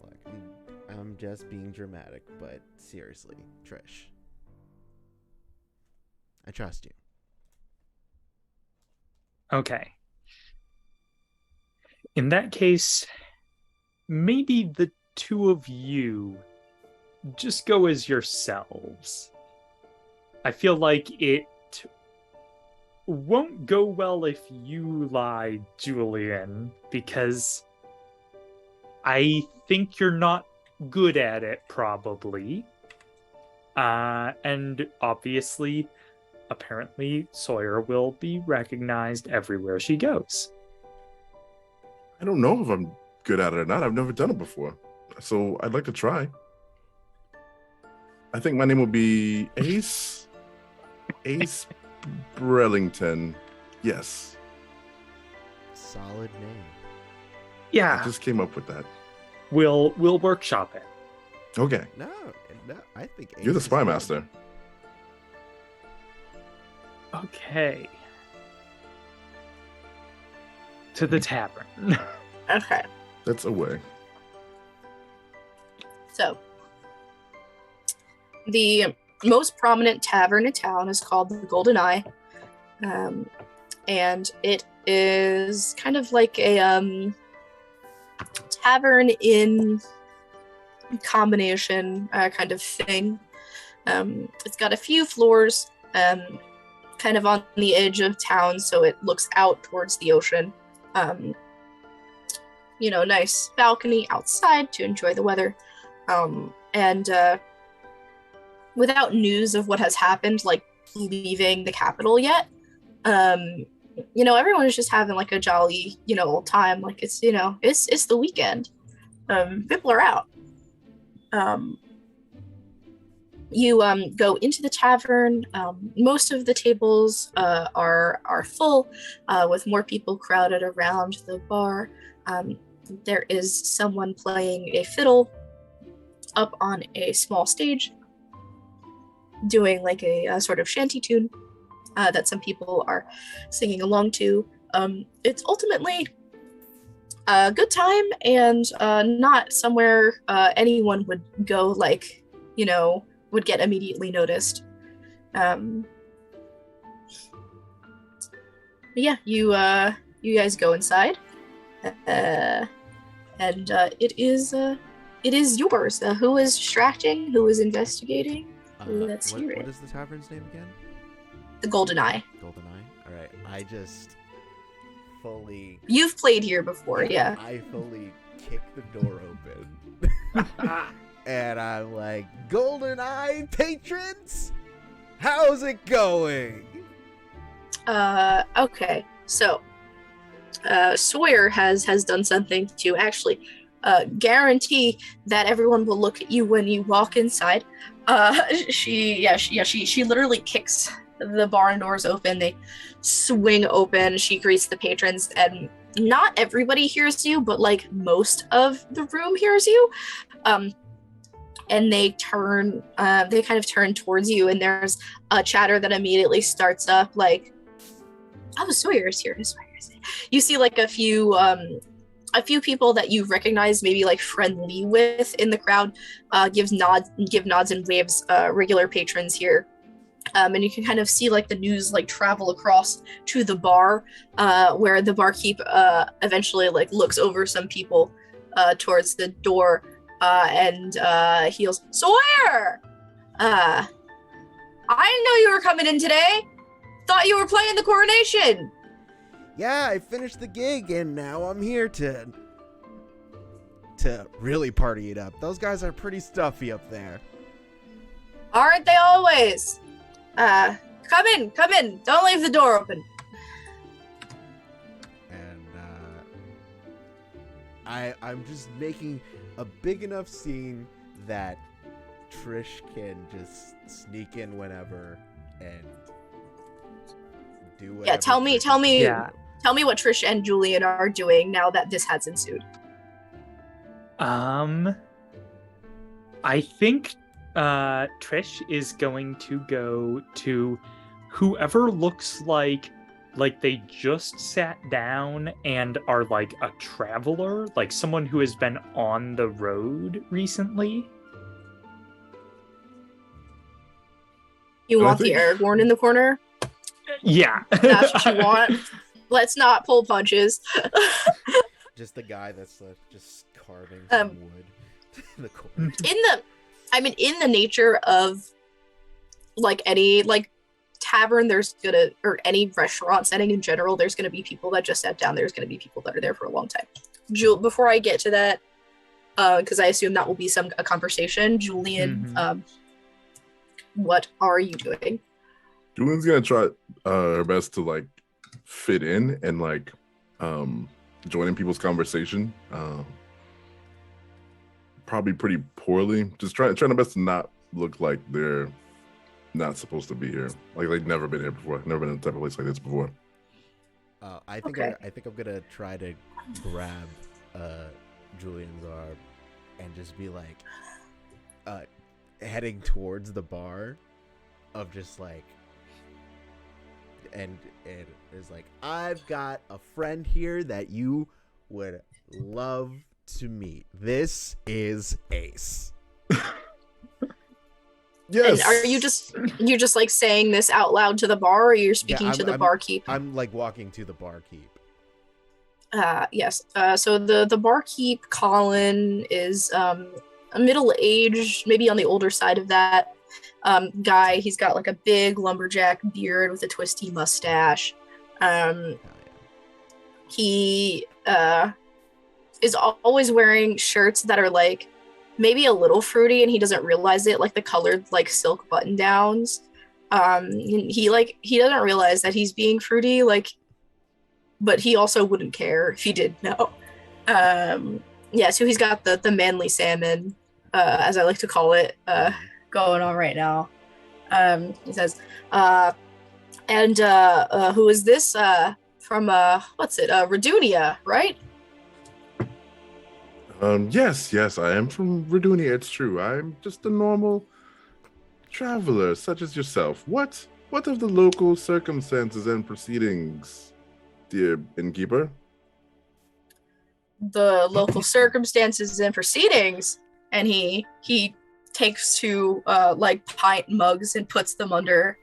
Look, I'm just being dramatic, but seriously, Trish, I trust you. Okay. In that case, maybe the two of you just go as yourselves. I feel like it won't go well if you lie, Julien, because I think you're not good at it, probably. And obviously, apparently, Sawyer will be recognized everywhere she goes. I don't know if I'm good at it or not. I've never done it before. So I'd like to try. I think my name will be Ace. Ace Brellington. Yes. Solid name. Yeah, I just came up with that. we'll workshop it. Okay. No, I think Ace You're the is Spy good. Master. Okay. To the tavern. Okay. That's a way. So, the most prominent tavern in town is called the Golden Eye. And it is kind of like a tavern in combination kind of thing. It's got a few floors kind of on the edge of town, so it looks out towards the ocean. Nice balcony outside to enjoy the weather. And without news of what has happened, like leaving the capital yet, everyone is just having like a jolly, old time. Like it's the weekend. People are out. You go into the tavern. Most of the tables are full, with more people crowded around the bar. There is someone playing a fiddle up on a small stage, doing like a sort of shanty tune that some people are singing along to. It's ultimately a good time and not somewhere anyone would go, like, would get immediately noticed. Yeah, you guys go inside, and it is yours. Who is distracting? Who is investigating? Let's hear it. What is the tavern's name again? The Golden Eye. Golden Eye. All right, I just fully. You've played here before, yeah. I fully kick the door open. And I'm like, Golden Eye patrons, how's it going? Okay. So, Sawyer has done something to actually guarantee that everyone will look at you when you walk inside. She literally kicks the barn doors open. They swing open. She greets the patrons, and not everybody hears you, but like most of the room hears you. And they kind of turn towards you, and there's a chatter that immediately starts up, like, oh, Sawyer's here. You see like a few people that you recognize, maybe like friendly with in the crowd, give nods and waves, regular patrons here. And you can kind of see like the news like travel across to the bar, where the barkeep eventually like looks over some people towards the door, and he yells, Sawyer! I didn't know you were coming in today. Thought you were playing the coronation. Yeah, I finished the gig, and now I'm here to really party it up. Those guys are pretty stuffy up there. Aren't they always? Come in. Don't leave the door open. And I'm just making a big enough scene that Trish can just sneak in whenever and do whatever. Yeah, tell me Yeah. tell me what Trish and Julien are doing now that this has ensued. I think Trish is going to go to whoever looks like they just sat down and are like a traveler, like someone who has been on the road recently. You And I want the think- Aragorn in the corner? Yeah. That's what you want. Let's not pull punches. Just the guy that's just carving Um, some wood in the corner. In the nature of like any like tavern, or any restaurant setting in general, there's gonna be people that just sat down. There's gonna be people that are there for a long time. Before I get to that, because I assume that will be a conversation. Julien, what are you doing? Julian's gonna try her best to like fit in and like join in people's conversation. Probably pretty poorly. Just trying the best to not look like they're not supposed to be here. Like they've never been here before. Never been in a type of place like this before. I think Okay. I think I'm gonna try to grab Julian's arm and just be like heading towards the bar of just like and it is like, I've got a friend here that you would love to meet. This is Ace. Yes. And are you just like saying this out loud to the bar, or you're speaking to the barkeep? I'm like walking to the barkeep. Yes. So the barkeep, Colin, is a middle-aged, maybe on the older side of that guy. He's got like a big lumberjack beard with a twisty mustache. He is always wearing shirts that are like maybe a little fruity, and he doesn't realize it, like the colored like silk button downs. He doesn't realize that he's being fruity, like, but he also wouldn't care if he did know. Yeah, so he's got the manly salmon, as I like to call it, going on right now. He says, and who is this? From Redunia, right? Yes, I am from Redunia, it's true. I'm just a normal traveler, such as yourself. What of the local circumstances and proceedings, dear innkeeper? The local circumstances and proceedings, and he takes two like pint mugs and puts them under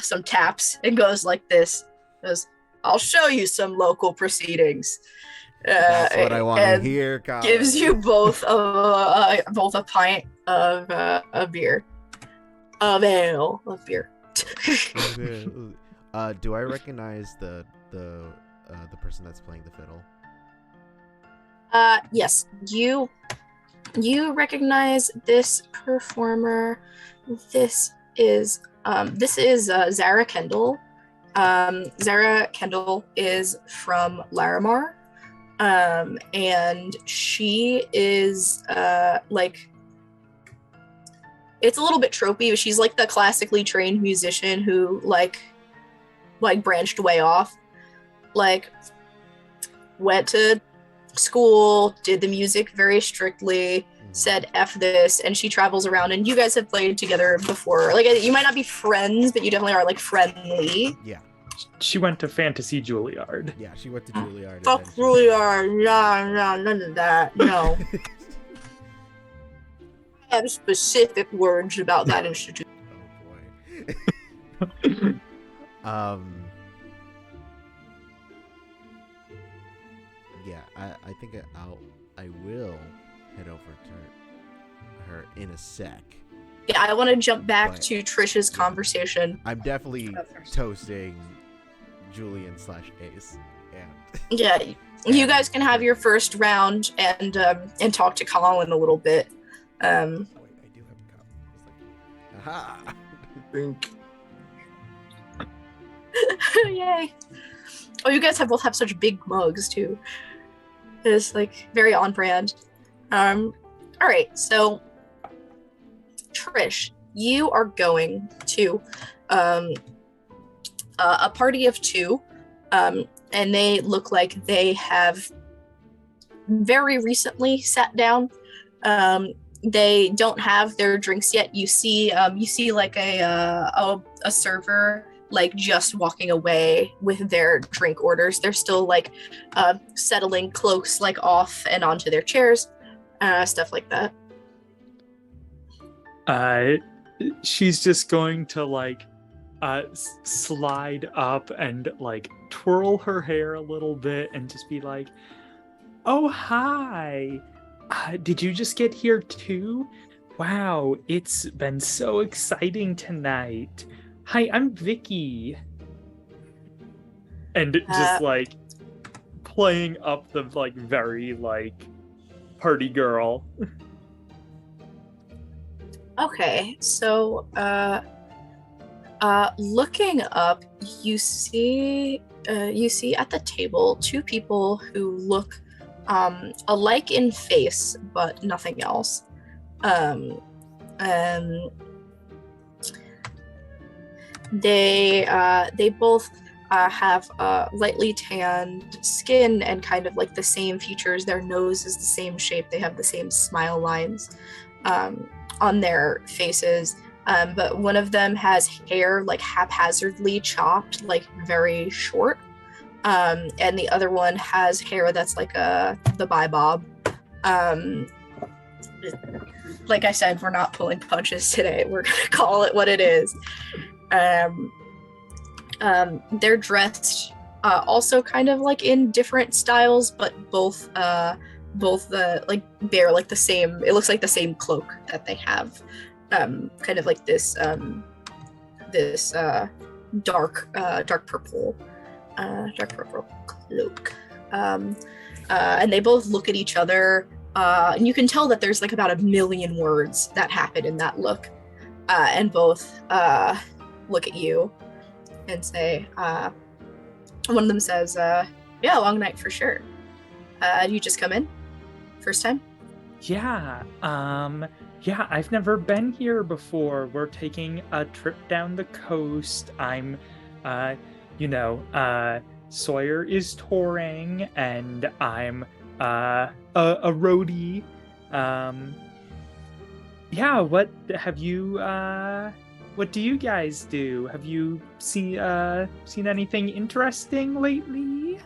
some taps and goes like this. Goes, I'll show you some local proceedings. That's what I want to hear, Colin. Gives you both a pint of a beer, of ale, of beer. Do I recognize the person that's playing the fiddle? Yes, you recognize this performer. This is Zara Kendall. Zara Kendall is from Larimar. And she is like, it's a little bit tropey, but she's like the classically trained musician who like branched way off, like went to school, did the music very strictly, said F this, and she travels around, and you guys have played together before. Like, you might not be friends, but you definitely are like friendly. Yeah. She went to Fantasy Juilliard. Yeah, she went to Juilliard. Fuck Juilliard. No, none of that. No. I have specific words about that institute. Oh boy. Yeah, I think I will head over to her in a sec. Yeah, I want to jump back But- to Trish's conversation. I'm definitely toasting Julien / Ace. And Yeah, you guys can have your first round and talk to Colin a little bit. wait, I do have a cup. It's like, aha! I think Yay! Oh, you guys both have such big mugs too. is like very on brand. All right, so Trish, you are going to a party of two, and they look like they have very recently sat down. They don't have their drinks yet. You see like a server like just walking away with their drink orders. They're still like settling cloaks like off and onto their chairs, stuff like that. She's just going to like slide up and like twirl her hair a little bit and just be like, "Oh, hi. Did you just get here too? Wow, it's been so exciting tonight. Hi, I'm Vicky." And just like playing up the like very like party girl. Okay, so looking up, you see at the table two people who look alike in face, but nothing else. They both have lightly tanned skin and kind of like the same features. Their nose is the same shape. They have the same smile lines on their faces. But one of them has hair like haphazardly chopped, like very short. And the other one has hair that's like the bob. Like I said, we're not pulling punches today. We're gonna call it what it is. They're dressed also kind of like in different styles, but both the like bear like the same. It looks like the same cloak that they have, kind of like this dark purple cloak. And they both look at each other, and you can tell that there's like about 1 million words that happen in that look, and both look at you and say, one of them says, "Yeah, long night for sure. You just come in? First time?" Yeah, I've never been here before. We're taking a trip down the coast. I'm, Sawyer is touring, and I'm a roadie. What do you guys do? Have you seen anything interesting lately?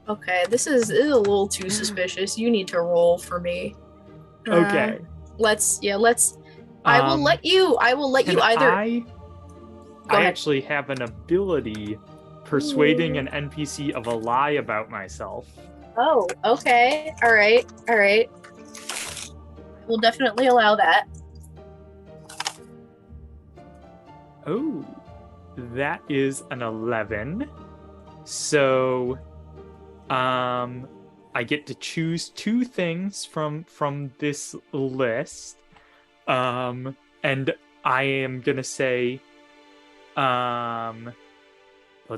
Okay, this is a little too suspicious. You need to roll for me. Okay. Let's. I will let you either. I actually have an ability persuading an NPC of a lie about myself. Oh, okay. All right. We'll definitely allow that. Oh, that is an 11. So, I get to choose 2 things from this list. And I am gonna say, let's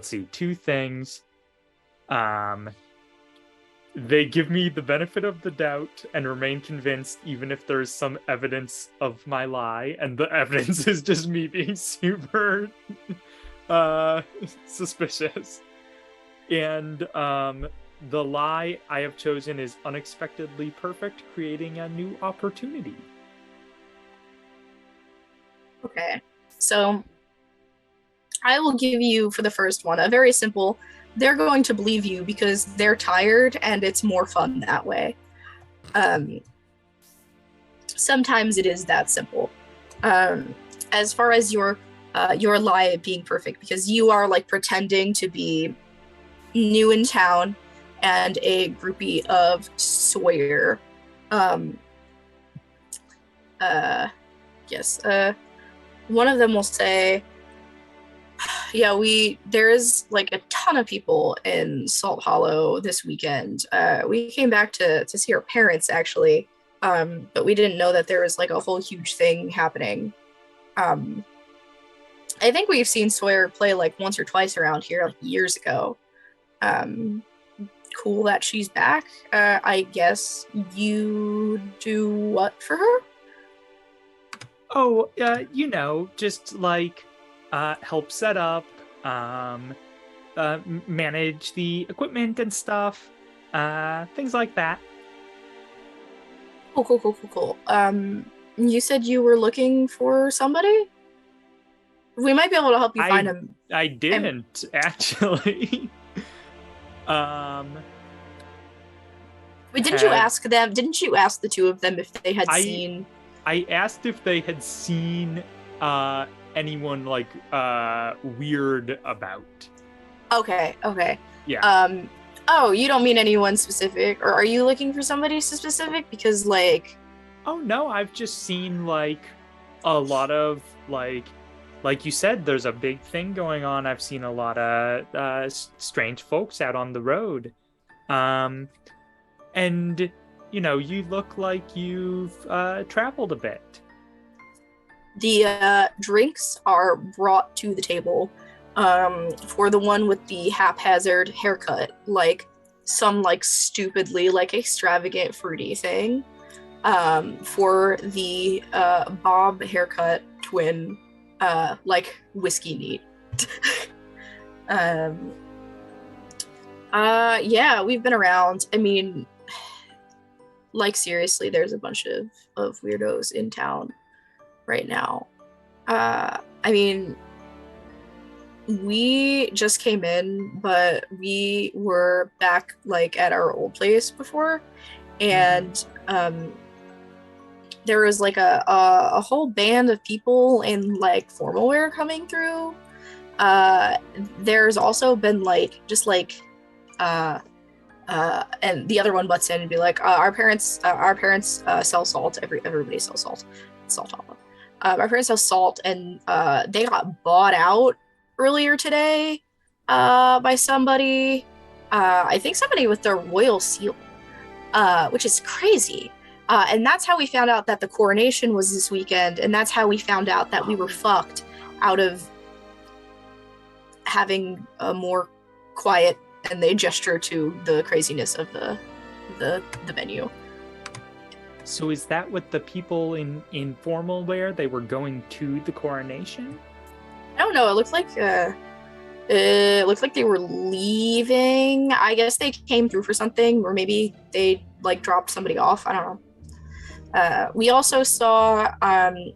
see, 2 things. They give me the benefit of the doubt and remain convinced even if there's some evidence of my lie, and the evidence is just me being super suspicious. And the lie I have chosen is unexpectedly perfect, creating a new opportunity. Okay, so I will give you, for the first one, a very simple, they're going to believe you because they're tired and it's more fun that way. Sometimes it is that simple. As far as your lie being perfect, because you are like pretending to be new in town and a groupie of Sawyer. Yes. One of them will say, "Yeah, there's like a ton of people in Salt Hollow this weekend. We came back to see our parents actually, but we didn't know that there was like a whole huge thing happening. I think we've seen Sawyer play like once or twice around here like years ago. cool that she's back. I guess you do what for her? Oh, just like help set up, manage the equipment and stuff, things like that. Cool. You said you were looking for somebody? We might be able to help you find him. I didn't, actually. Wait, didn't you ask them? Didn't you ask the two of them if they had seen? I asked if they had seen anyone like weird about. Okay. Yeah. Oh, you don't mean anyone specific, or are you looking for somebody specific? Because like. Oh no, I've just seen like a lot of like you said, there's a big thing going on. I've seen a lot of strange folks out on the road. And, you look like you've traveled a bit. The drinks are brought to the table for the one with the haphazard haircut, like some like stupidly like extravagant fruity thing. For the bob haircut twin, like whiskey neat. Yeah, we've been around. I mean, like seriously, there's a bunch of weirdos in town right now. I mean, we just came in, but we were back like at our old place before, and there was like a whole band of people in like formal wear coming through. There's also been like just like and the other one butts in and be like, our parents sell salt. Everybody sells salt olive. Our parents sell salt, and they got bought out earlier today by somebody. I think somebody with their royal seal, which is crazy. And that's how we found out that the coronation was this weekend, and that's how we found out that we were fucked out of having a more quiet, and they gesture to the craziness of the venue. So is that what the people in formal wear, they were going to the coronation? I don't know. It looked like they were leaving. I guess they came through for something, or maybe they like dropped somebody off. I don't know. We also saw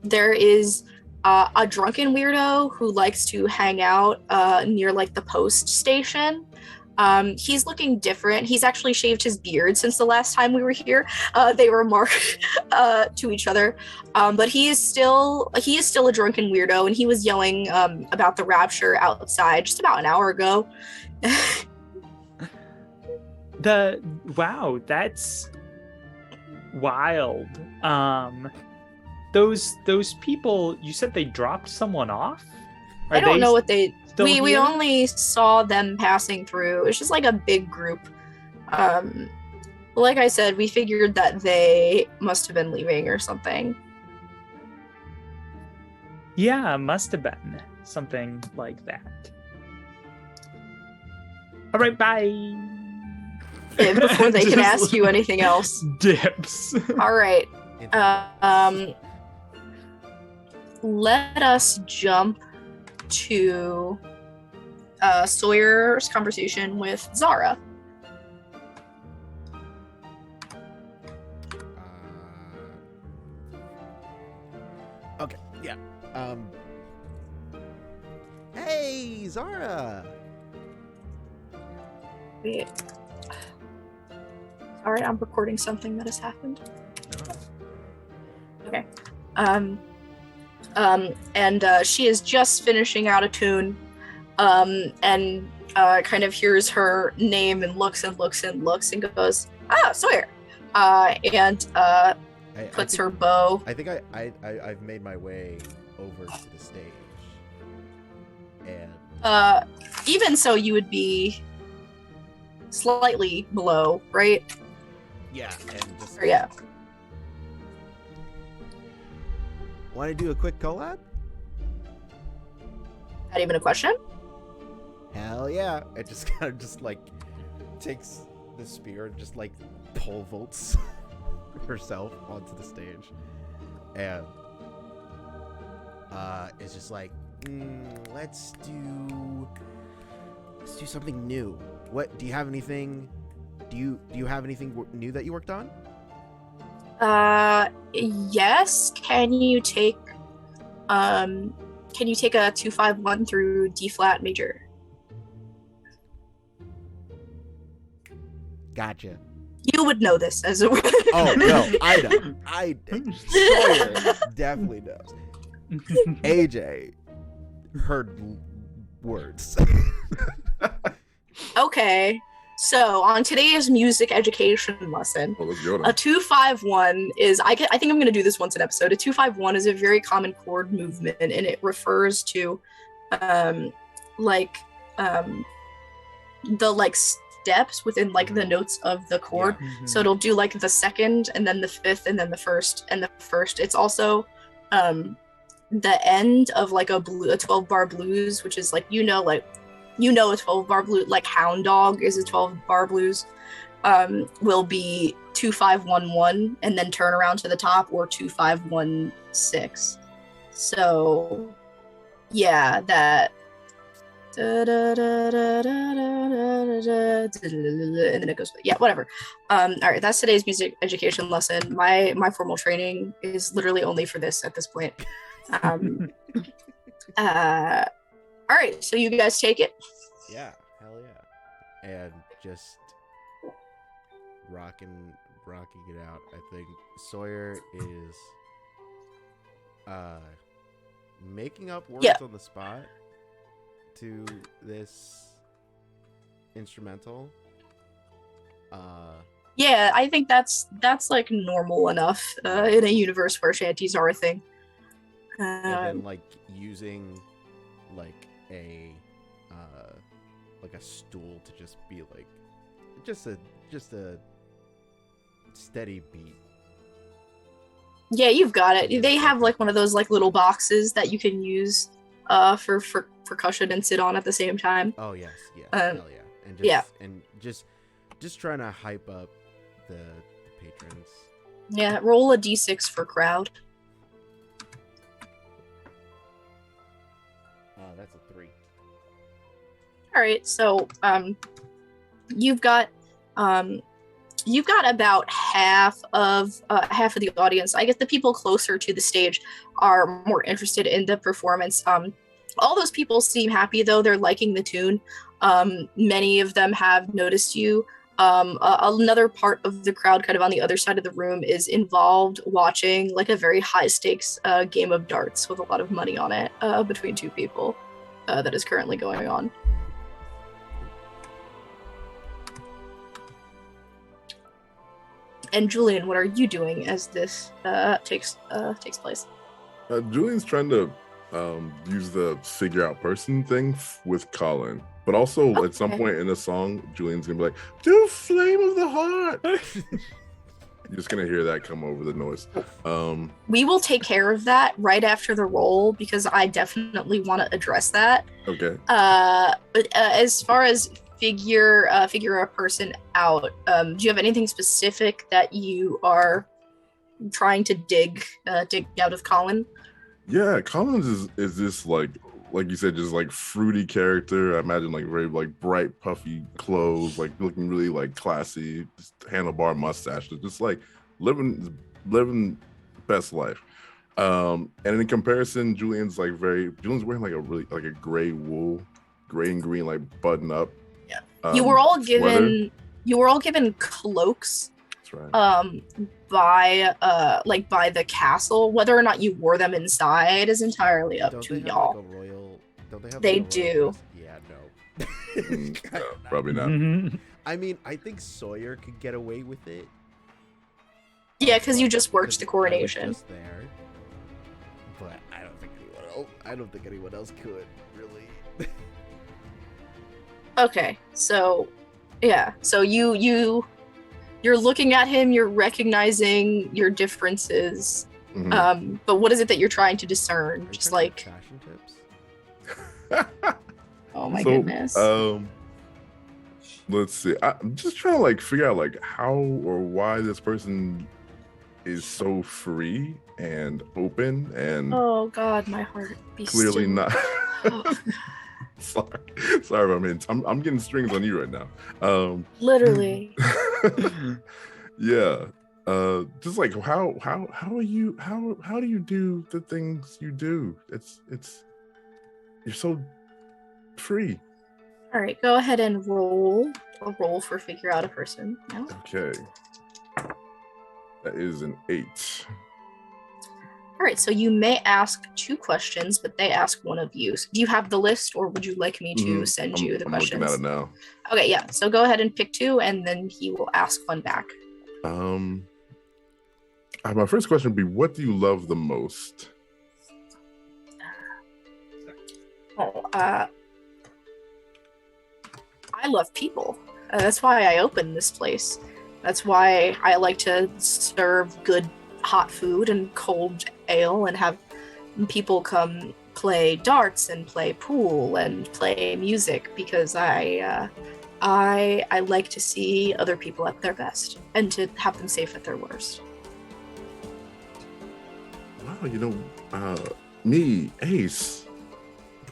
there is a drunken weirdo who likes to hang out near like the post station. He's looking different. He's actually shaved his beard since the last time we were here. They remark to each other. But he is still a drunken weirdo, and he was yelling about the rapture outside just about an hour ago. Wow, that's wild. Those people, you said they dropped someone off? I don't know what they... We only saw them passing through. It's just like a big group. Like I said, we figured that they must have been leaving or something. Yeah, must have been something like that. All right, bye. Yeah, before they can ask you anything else. Dips. All right. Let us jump to Sawyer's conversation with Zara. Okay, yeah. Hey, Zara! Wait. Sorry, I'm recording something that has happened. Okay. And she is just finishing out a tune, and kind of hears her name and looks and goes, Sawyer, and puts her bow. I think I've made my way over to the stage, and even so, you would be slightly below, right? Yeah, and just yeah. Want to do a quick collab? Not even a question? Hell yeah! It just kind of just like takes the spear just like pole vaults herself onto the stage, and it's just like, let's do something new. What do you have anything? Do you have anything new that you worked on? Yes. Can you take a 251 through D flat major? Gotcha. You would know this as a. Oh no, I know. Sawyer definitely knows. AJ heard words. Okay. So on today's music education lesson, a 251 is I think I'm going to do this once an episode. A 251 is a very common chord movement, and it refers to the steps within like the notes of the chord. Yeah. Mm-hmm. So it'll do like the second and then the fifth and then the first and the first. It's also the end of like a 12 bar blues, which is like a 12 bar blues, like Hound Dog is a 12 bar blues, will be 2511 and then turn around to the top, or 2516. So yeah, that and then it goes, yeah, whatever. All right, that's today's music education lesson. My formal training is literally only for this at this point. All right, so you guys take it. Yeah, hell yeah. And just rocking it out. I think Sawyer is making up words on the spot to this instrumental. Yeah, I think that's like normal enough in a universe where shanties are a thing. And then like using like a stool to just be like just a steady beat. Yeah, you've got it. They have like one of those like little boxes that you can use for percussion and sit on at the same time. Oh yes, yeah, hell yeah, and just trying to hype up the patrons. Yeah, roll a d6 for crowd. That's a 3. All right, so you've got about half of the audience. I guess the people closer to the stage are more interested in the performance. All those people seem happy, though. They're liking the tune. Many of them have noticed you. Another part of the crowd, kind of on the other side of the room, is involved watching like a very high stakes game of darts with a lot of money on it between two people that is currently going on. And Julien, what are you doing as this takes place? Julian's trying to use the figure out person thing with Colin, but also at some point in the song, Julian's gonna be like, "Do Flame of the Heart." You're just gonna hear that come over the noise. We will take care of that right after the roll because I definitely want to address that. Okay. But as far as figure a person out, do you have anything specific that you are trying to dig out of Colin? Yeah, Collins is this like you said, just like fruity character. I imagine like very like bright, puffy clothes, like looking really like classy, just handlebar mustache, just like living best life. And in comparison, Julian's wearing like a really like a gray and green like button up. Yeah. You were all given cloaks. That's right. By the castle. Whether or not you wore them inside is entirely up to y'all. Like a royal, don't they have they like a do. royal yeah, no. No, probably not. I mean, I think Sawyer could get away with it. Yeah, because you just worked the coronation. Just there. But I don't think anyone else could, really. Okay, so yeah, so you're looking at him, you're recognizing your differences. Mm-hmm. But what is it that you're trying to discern? Just like fashion tips. oh my goodness. let's see. I'm just trying to like figure out like how or why this person is so free and open and Oh God, my heart be clearly still. not. Oh, sorry, I mean, I'm getting strings on you right now. literally. Yeah. Just like how are you how do you do the things you do? It's you're so free. All right, go ahead and roll a roll for figure out a person now. Okay. That is an 8. All right, so you may ask 2 questions, but they ask one of you. So do you have the list, or would you like me to send you the questions? I'm looking at it now. Okay, yeah. So go ahead and pick 2, and then he will ask one back. My first question would be, what do you love the most? I love people. That's why I opened this place. That's why I like to serve good hot food and cold ale and have people come play darts and play pool and play music, because I like to see other people at their best and to have them safe at their worst. Wow, me, Ace,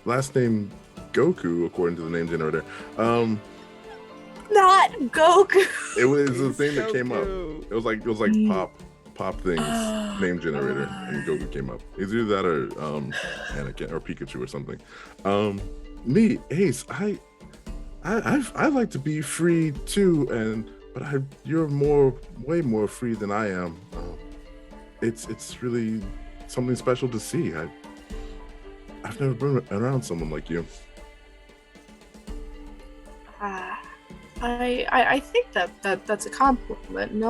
last name Goku, according to the name generator. Not Goku. It was the thing that came up. It was like pop things name generator, and Goku came up. It's either that or Anakin or Pikachu or something. Me, Ace, I like to be free too, but you're way more free than I am. It's really something special to see. I've never been around someone like you. I think that's a compliment, and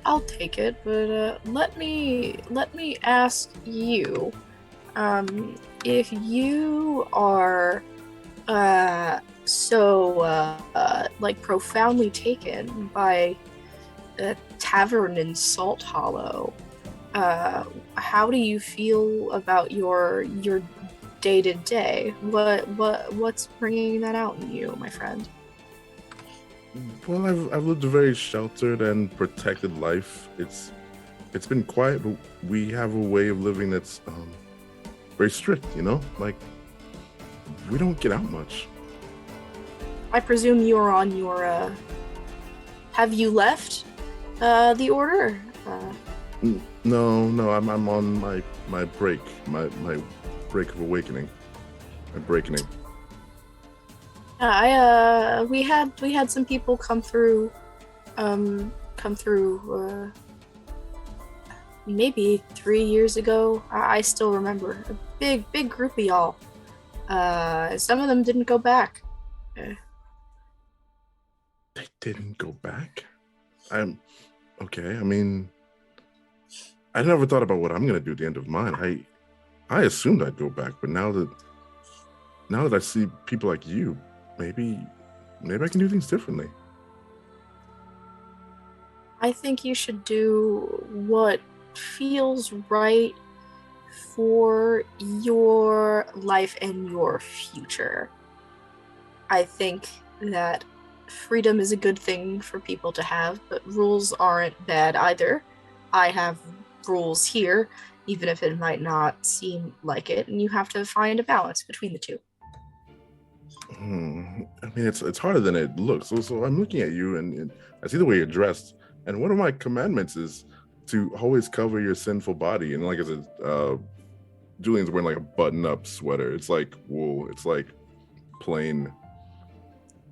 I'll take it. But let me ask you, if you are so like profoundly taken by a tavern in Salt Hollow, how do you feel about your day to day? What's bringing that out in you, my friend? Well, I've lived a very sheltered and protected life. It's been quiet, but we have a way of living that's very strict. Like we don't get out much. I presume you're on your. Have you left the order? No, I'm on my break, my break of awakening, my breakening. We had some people come through, maybe 3 years ago. I still remember a big group of y'all. Some of them didn't go back. They didn't go back? I'm okay. I mean, I never thought about what I'm gonna do at the end of mine. I assumed I'd go back, but now that I see people like you, maybe I can do things differently. I think you should do what feels right for your life and your future. I think that freedom is a good thing for people to have, but rules aren't bad either. I have rules here, even if it might not seem like it, and you have to find a balance between the two. I mean, it's harder than it looks. So I'm looking at you, and I see the way you're dressed, and one of my commandments is to always cover your sinful body. And like I said, Julian's wearing like a button-up sweater. It's like wool. It's like plain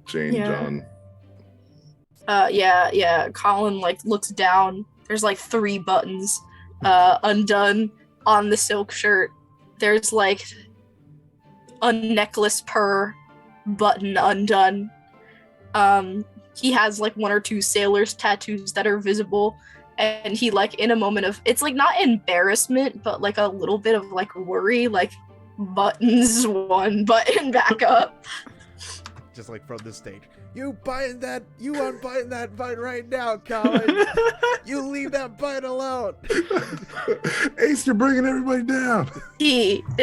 Jane John. Yeah. Colin like looks down. There's like 3 buttons undone on the silk shirt. There's like a necklace per button undone. He has like 1 or 2 sailor's tattoos that are visible, and he like in a moment of, it's like not embarrassment, but like a little bit of like worry, like buttons 1 button back up. just like from the stage. You unbutton that button right now, Colin. You leave that button alone. Ace, you're bringing everybody down.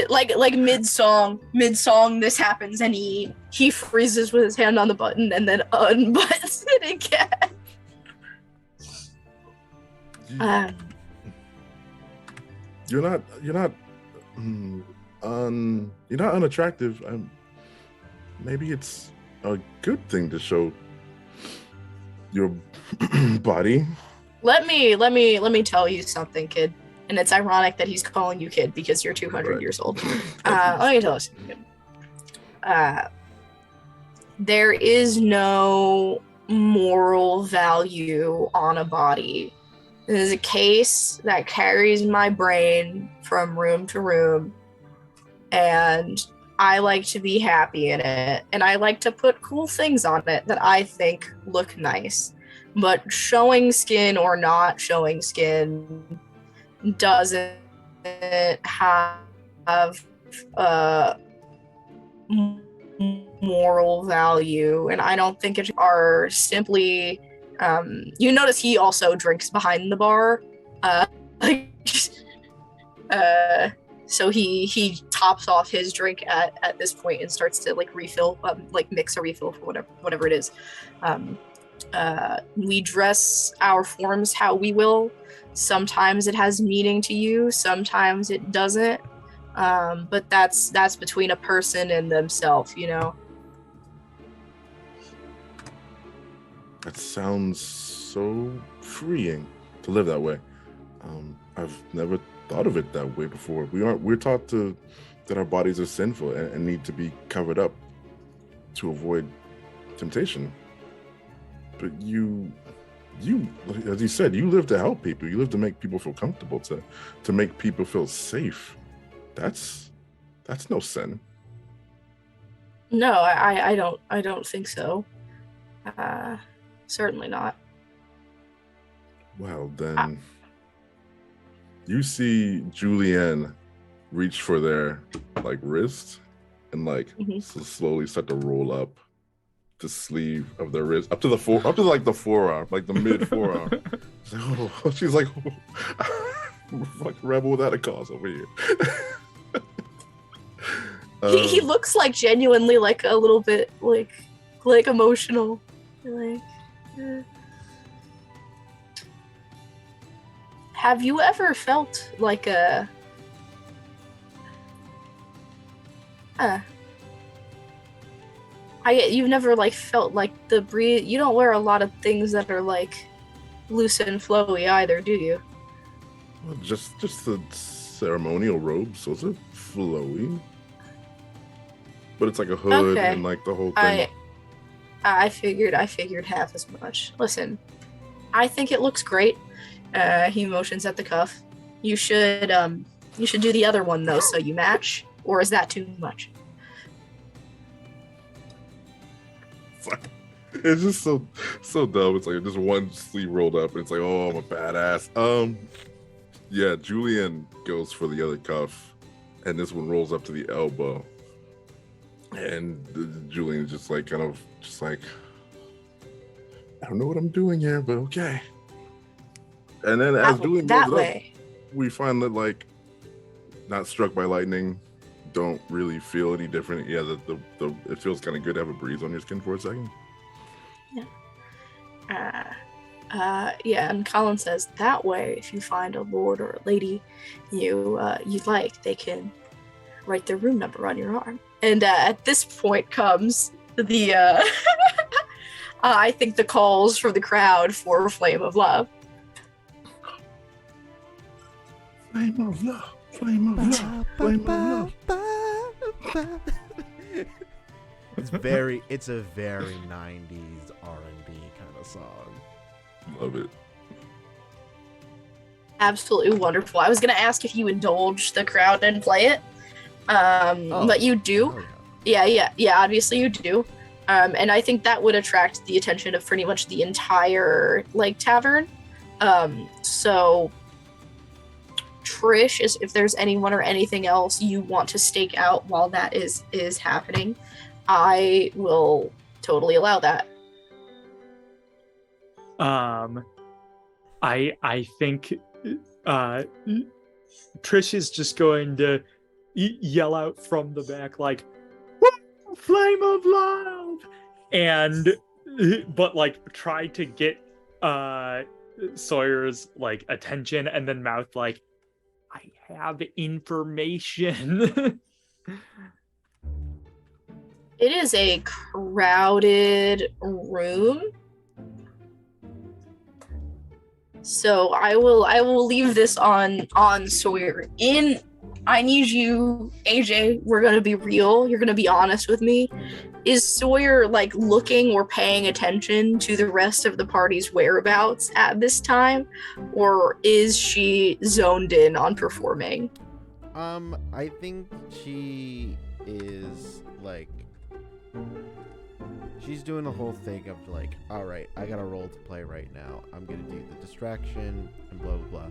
Like mid song, this happens, and he freezes with his hand on the button and then unbuttons it again. You're not unattractive. Maybe it's a good thing to show your body. Let me tell you something, kid. And it's ironic that he's calling you kid because you're 200 years old. Let me tell you something. There is no moral value on a body. It is a case that carries my brain from room to room, and I like to be happy in it, and I like to put cool things on it that I think look nice. But showing skin or not showing skin doesn't have moral value, and I don't think it are simply. You notice he also drinks behind the bar, so he tops off his drink at this point and starts to like refill, mix a refill for whatever it is. We dress our forms how we will. Sometimes it has meaning to you, sometimes it doesn't. But that's between a person and themselves, you know. That sounds so freeing to live that way. I've never thought of it that way before. We're taught that our bodies are sinful and need to be covered up to avoid temptation. But you, as you said, you live to help people. You live to make people feel comfortable, to make people feel safe. That's no sin. No, I don't think so. Certainly not. Well, then you see Julien reach for their wrist and slowly start to roll up the sleeve of their wrist up to the forearm, like the mid forearm. She's like, fuck rebel without a cause over here. He looks like genuinely like a little bit like emotional. Have you ever felt like a you've never felt like the breeze? You don't wear a lot of things that are loose and flowy either, do you? Well, just the ceremonial robes, those are flowy. But it's like a hood and the whole thing. I figured half as much. Listen, I think it looks great. He motions at the cuff. You should do the other one though, so you match. Or is that too much? It's just so dumb. It's just one sleeve rolled up, and it's oh, I'm a badass. Yeah, Julien goes for the other cuff, and this one rolls up to the elbow. And Julien is just I don't know what I'm doing here, but okay. And then as Julien goes up, we find that not struck by lightning, don't really feel any different. Yeah, the it feels kind of good to have a breeze on your skin for a second. Yeah. Yeah, and Colin says that way, if you find a lord or a lady you'd like, they can write their room number on your arm. And at this point comes the I think the calls from the crowd for Flame of Love. Flame of love, flame of love, flame of love. It's a very 90s R&B kind of song. Love it. Absolutely wonderful. I was going to ask if you indulge the crowd and play it. But you do. Oh, yeah. Yeah, obviously you do. And I think that would attract the attention of pretty much the entire tavern. So Trish, if there's anyone or anything else you want to stake out while that is happening, I will totally allow that. I think Trish is just going to yell out from the back like, "Woo, flame of love!" and but like try to get Sawyer's like attention and then mouth like, "I have information." It is a crowded room. So I will leave this on Sawyer. I need you, AJ, we're gonna be real. You're gonna be honest with me. Is Sawyer like looking or paying attention to the rest of the party's whereabouts at this time? Or is she zoned in on performing? I think she is like, she's doing the whole thing of like, all right, I got a role to play right now. I'm gonna do the distraction and blah blah blah.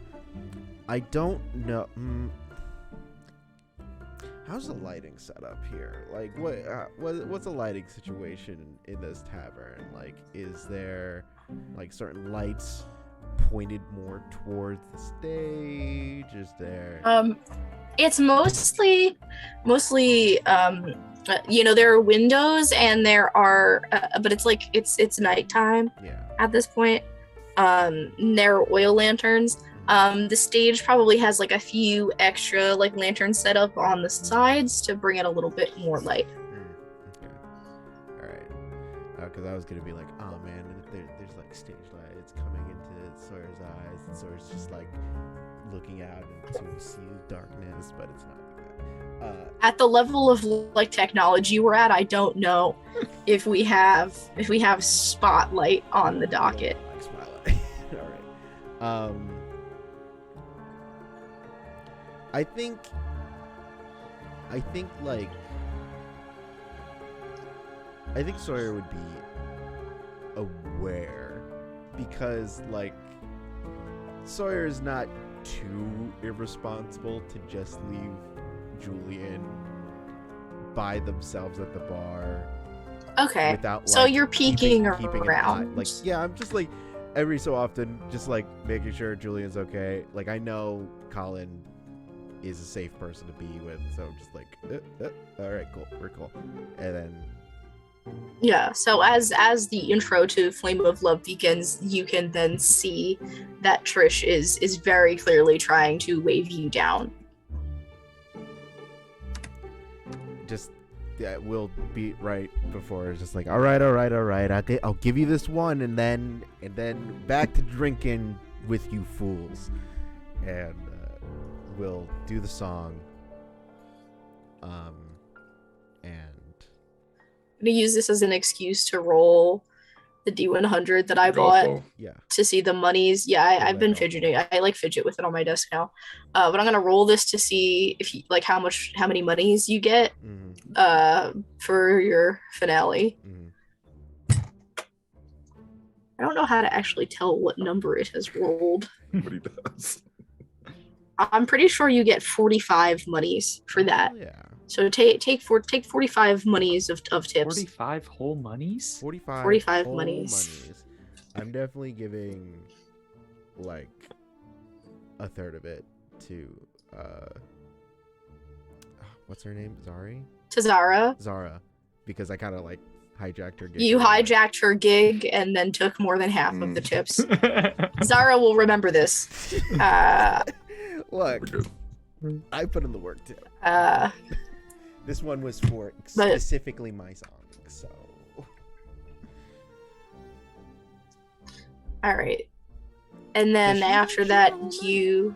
I don't know. How's the lighting set up here? Like, what's the lighting situation in this tavern? Like, is there like certain lights pointed more towards the stage? Is there? It's mostly there are windows and there are but it's like it's nighttime at this point. There are oil lanterns. The stage probably has like a few extra like lanterns set up on the sides to bring it a little bit more light. Okay. All right. Because I was gonna be like, oh man, there's like stage lights coming into Sawyer's eyes, and Sawyer's just like looking out into a sea of darkness, but it's not like that. At the level of like technology we're at, I don't know if we have spotlight on the docket. Like spotlight. All right. I think Sawyer would be aware, because like Sawyer is not too irresponsible to just leave Julien by themselves at the bar. Okay. Without, like, so you're peeking keeping around. Like, yeah, I'm just like every so often just like making sure Julien's okay. Like, I know Colin is a safe person to be with, so I'm just like, all right, cool, we're cool. And then yeah, so as the intro to Flame of Love begins, you can then see that Trish is very clearly trying to wave you down. Just we'll be right before it's just like, all right, I'll give you this one, and then back to drinking with you fools, and we'll do the song, and I'm gonna use this as an excuse to roll the D100 that I bought to see the monies. Yeah, I've been fidgeting. I like fidget with it on my desk now. But I'm gonna roll this to see if you, like how many monies you get for your finale. I don't know how to actually tell what number it has rolled. But he does. I'm pretty sure you get 45 monies for that. Yeah. So take 45 monies of tips. 45 whole monies? 45 whole monies. I'm definitely giving like a third of it to what's her name? To Zara. Zara, because I kind of like hijacked her gig. You hijacked her gig and then took more than half of the tips. Zara will remember this. Look, I put in the work too. This one was for specifically my song, so. All right. And then after that, you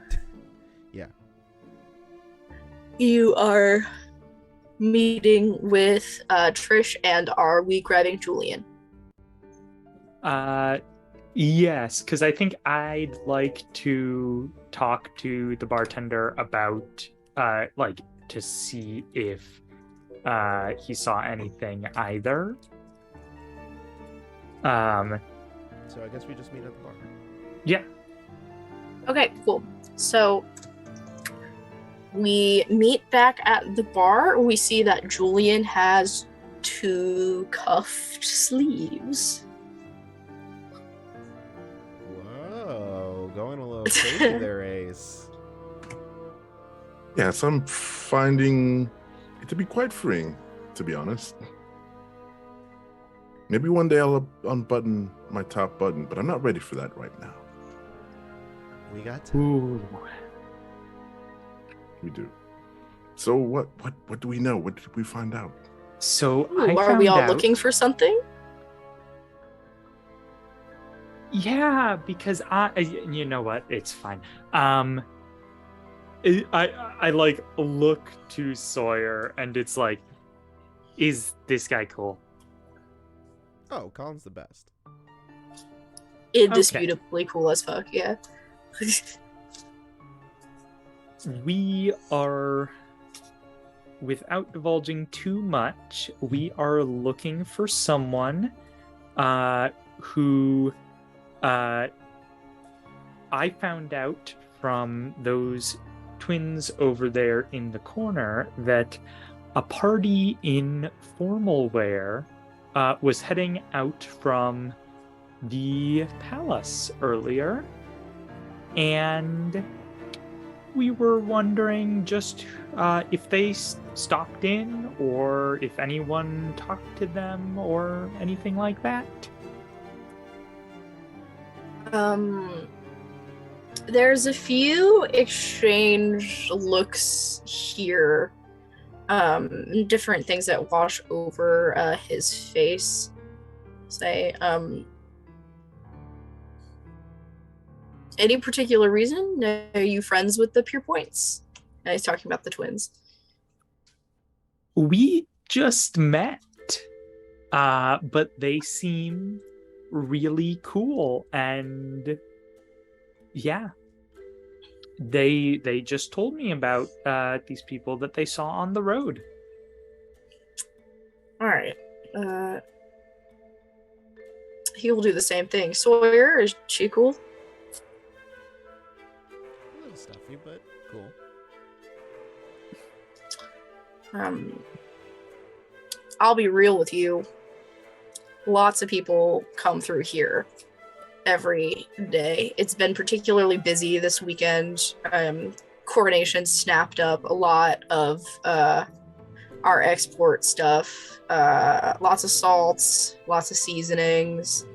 are meeting with Trish, and are we grabbing Julien? Yes, because I think I'd like to talk to the bartender about like to see if he saw anything either. So I guess we just meet at the bar. Yeah. Okay, cool. So we meet back at the bar. We see that Julien has 2 cuffed sleeves. Whoa, going a little crazy there, Ace. Yes, I'm finding it to be quite freeing, to be honest. Maybe one day I'll unbutton my top button, but I'm not ready for that right now. We got time. Ooh. We do. So what do we know? What did we find out? So Ooh, I are found we all out, looking for something? Yeah, because you know what? It's fine. I like look to Sawyer, and it's like, is this guy cool? Oh, Colin's the best. Indisputably cool as fuck, yeah. We are, without divulging too much, we are looking for someone who I found out from those twins over there in the corner that a party in formal wear was heading out from the palace earlier, and we were wondering just if they stopped in or if anyone talked to them or anything like that. There's a few exchange looks here. Different things that wash over his face. Say, any particular reason? Are you friends with the Pure Points? And he's talking about the twins. We just met, but they seem really cool, and yeah, they just told me about these people that they saw on the road. All right. He will do the same thing. Sawyer, is she cool? A little stuffy, but cool. I'll be real with you. Lots of people come through here every day. It's been particularly busy this weekend. Coronation snapped up a lot of our export stuff. Lots of salts, lots of seasonings,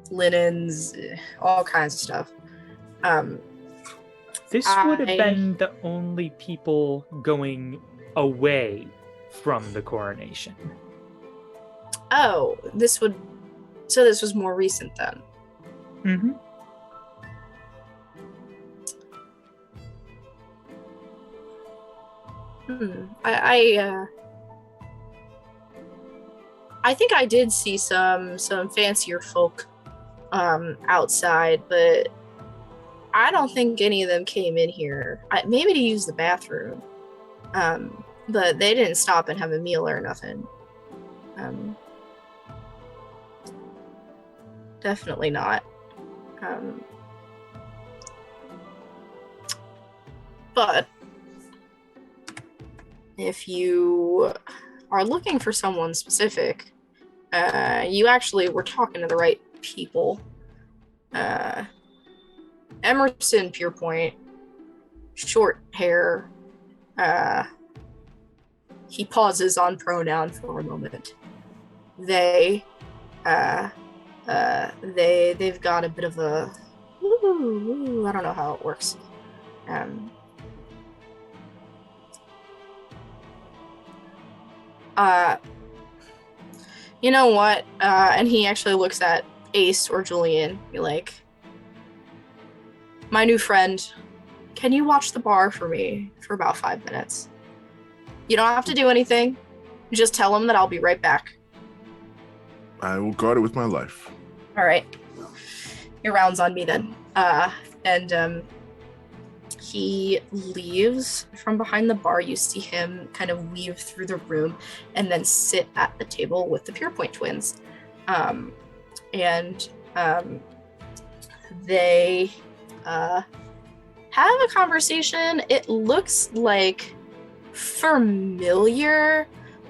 linens, all kinds of stuff. This would have been the only people going away from the coronation. Oh, this was more recent then. Mm-hmm. I think I did see some fancier folk outside, but I don't think any of them came in here. Maybe to use the bathroom, but they didn't stop and have a meal or nothing. Definitely not. But if you are looking for someone specific, you actually were talking to the right people. Emerson Purepoint, short hair. He pauses on pronoun for a moment. They've got a bit of a I don't know how it works. You know what? And he actually looks at Ace or Julien. Be like, my new friend, can you watch the bar for me for about 5 minutes? You don't have to do anything. Just tell him that I'll be right back. I will guard it with my life. All right. Your round's on me then. And he leaves from behind the bar. You see him kind of weave through the room and then sit at the table with the Purepoint twins. They have a conversation. It looks like familiar,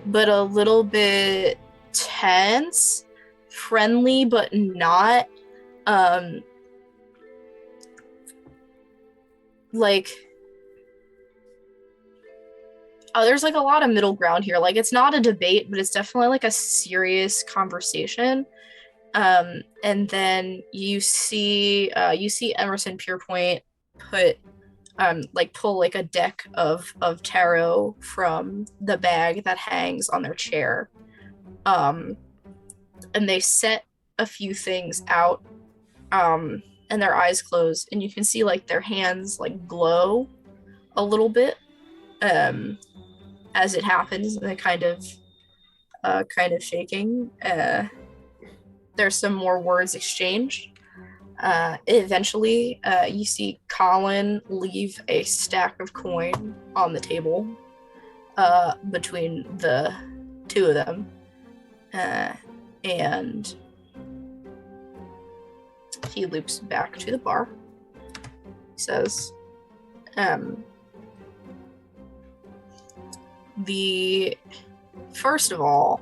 but a little bit tense, friendly, but not. Like, there's like a lot of middle ground here. Like, it's not a debate, but it's definitely like a serious conversation. And then you see Emerson Pierpoint put pull like a deck of tarot from the bag that hangs on their chair. And they set a few things out, and their eyes close, and you can see like their hands like glow a little bit as it happens, and they kind of shaking. There's some more words exchanged. Eventually, you see Colin leave a stack of coin on the table between the two of them. And he loops back to the bar. He says, first of all,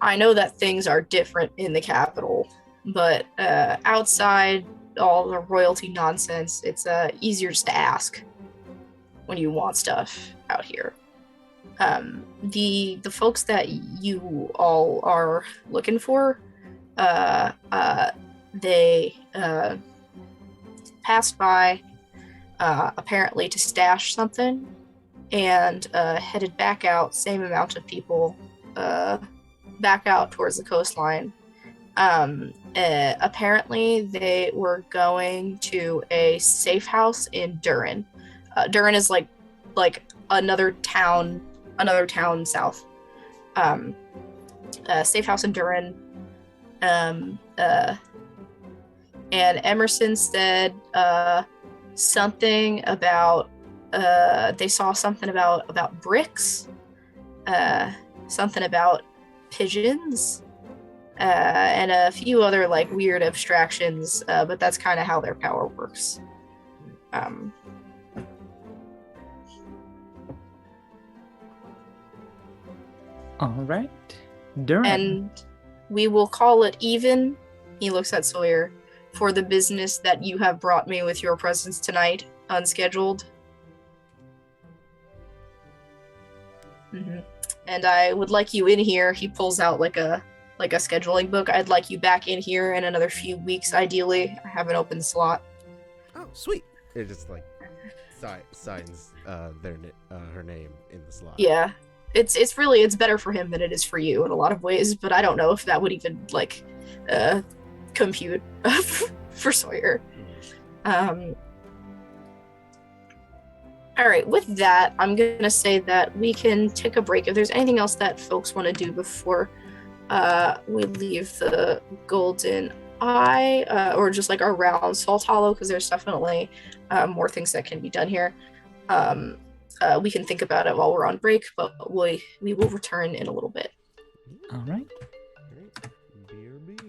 I know that things are different in the capital, but outside all the royalty nonsense, it's easier just to ask when you want stuff out here. The folks that you all are looking for, they passed by apparently to stash something, and headed back out, same amount of people, back out towards the coastline. Apparently they were going to a safe house in Durin. Durin is like another town south. Safe house in Durin. And Emerson said something about they saw something about bricks, something about pigeons, and a few other like weird abstractions, but that's kind of how their power works. All right, Durin. And we will call it even. He looks at Sawyer, for the business that you have brought me with your presence tonight, unscheduled. Mm-hmm. And I would like you in here. He pulls out like a scheduling book. I'd like you back in here in another few weeks, ideally. I have an open slot. Oh, sweet. It just like signs her name in the slot. Yeah. It's better for him than it is for you in a lot of ways, but I don't know if that would even compute for Sawyer. All right, with that, I'm gonna say that we can take a break. If there's anything else that folks want to do before we leave the Golden Eye, or just like around Salt Hollow, because there's definitely more things that can be done here. We can think about it while we're on break, but we will return in a little bit. All right. BRB.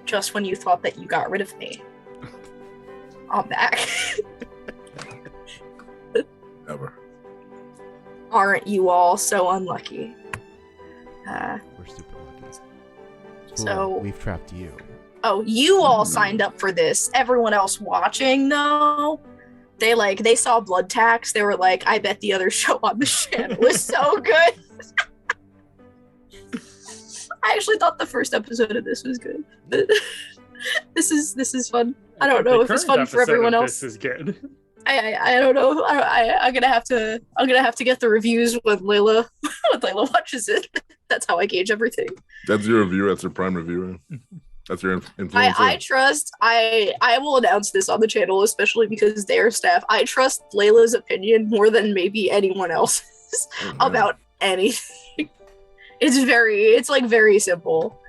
just when you thought that you got rid of me. I'm back. Never. Aren't you all so unlucky? We're super lucky. So we've trapped you. Oh, you all signed up for this. Everyone else watching, though, they saw Blood Tax. They were like, I bet the other show on the channel was so good. I actually thought the first episode of this was good. This is fun. I don't know if it's fun for everyone else. This is good. I don't know. I'm gonna have to get the reviews when Layla watches it. That's how I gauge everything. That's your reviewer. That's your prime reviewer. That's your influencer. I trust. I will announce this on the channel, especially because their staff. I trust Layla's opinion more than maybe anyone else's about anything. It's very simple.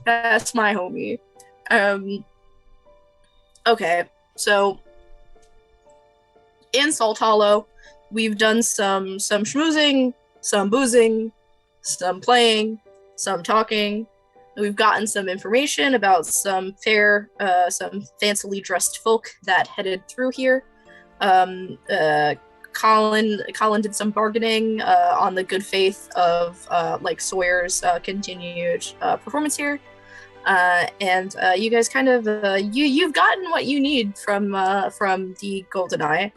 That's my homie. Okay, so in Salt Hollow, we've done some schmoozing, some boozing, some playing, some talking. We've gotten some information about some fancily dressed folk that headed through here. Colin did some bargaining on the good faith of Sawyer's continued performance here. And you guys kind of you've gotten what you need from the Golden Eye.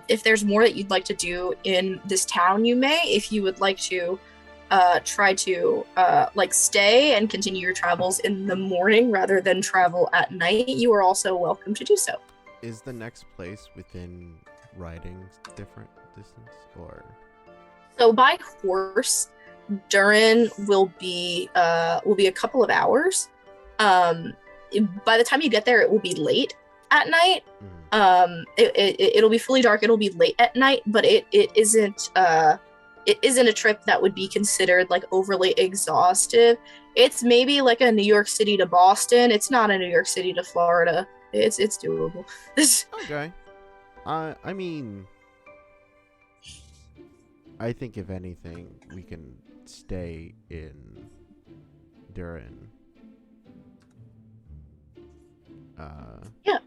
If there's more that you'd like to do in this town, you may. If you would like to try to stay and continue your travels in the morning rather than travel at night, you are also welcome to do so. Is the next place within riding different distance, or? So by horse, Durin will be a couple of hours. By the time you get there, it will be late at night. It'll be fully dark. It'll be late at night, but it isn't a trip that would be considered like overly exhaustive. It's maybe like a New York City to Boston. It's not a New York City to Florida. It's doable. Okay. I mean, I think if anything, we can stay in Durin. Yeah,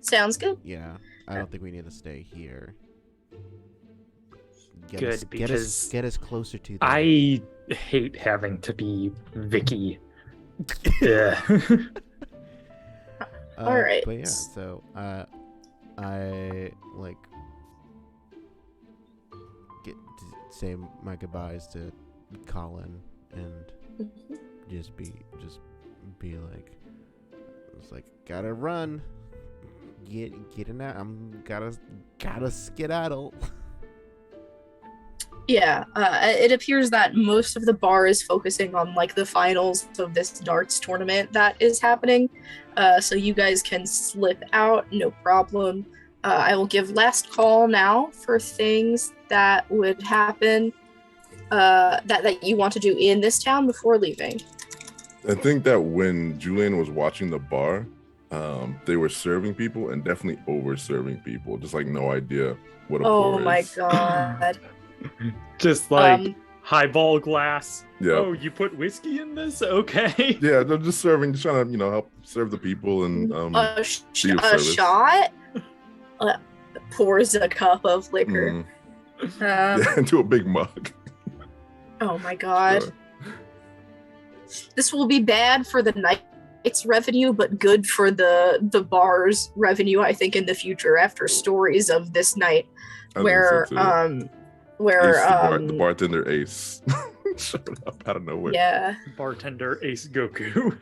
sounds good. Yeah, I don't think we need to stay here. Get us closer to that. I hate having to be Vicky. Yeah. All right. But yeah, so I say my goodbyes to Colin and just be like, it's like, gotta run, get in that. I'm gotta skedaddle. Yeah, it appears that most of the bar is focusing on like the finals of this darts tournament that is happening. So you guys can slip out, no problem. I will give last call now for things that would happen that you want to do in this town before leaving. I think that when Julien was watching the bar, they were serving people and definitely over serving people. Just like no idea what a pour is. Oh my god. Just like highball glass. Yeah. Oh, you put whiskey in this? Okay. Yeah, they're just serving, just trying to, help serve the people and a shot pours a cup of liquor. Yeah, into a big mug. Oh my god. Sure. This will be bad for the night's revenue, but good for the bar's revenue, I think, in the future after stories of this night where the bartender Ace showed up out of nowhere. Yeah. Bartender Ace Goku.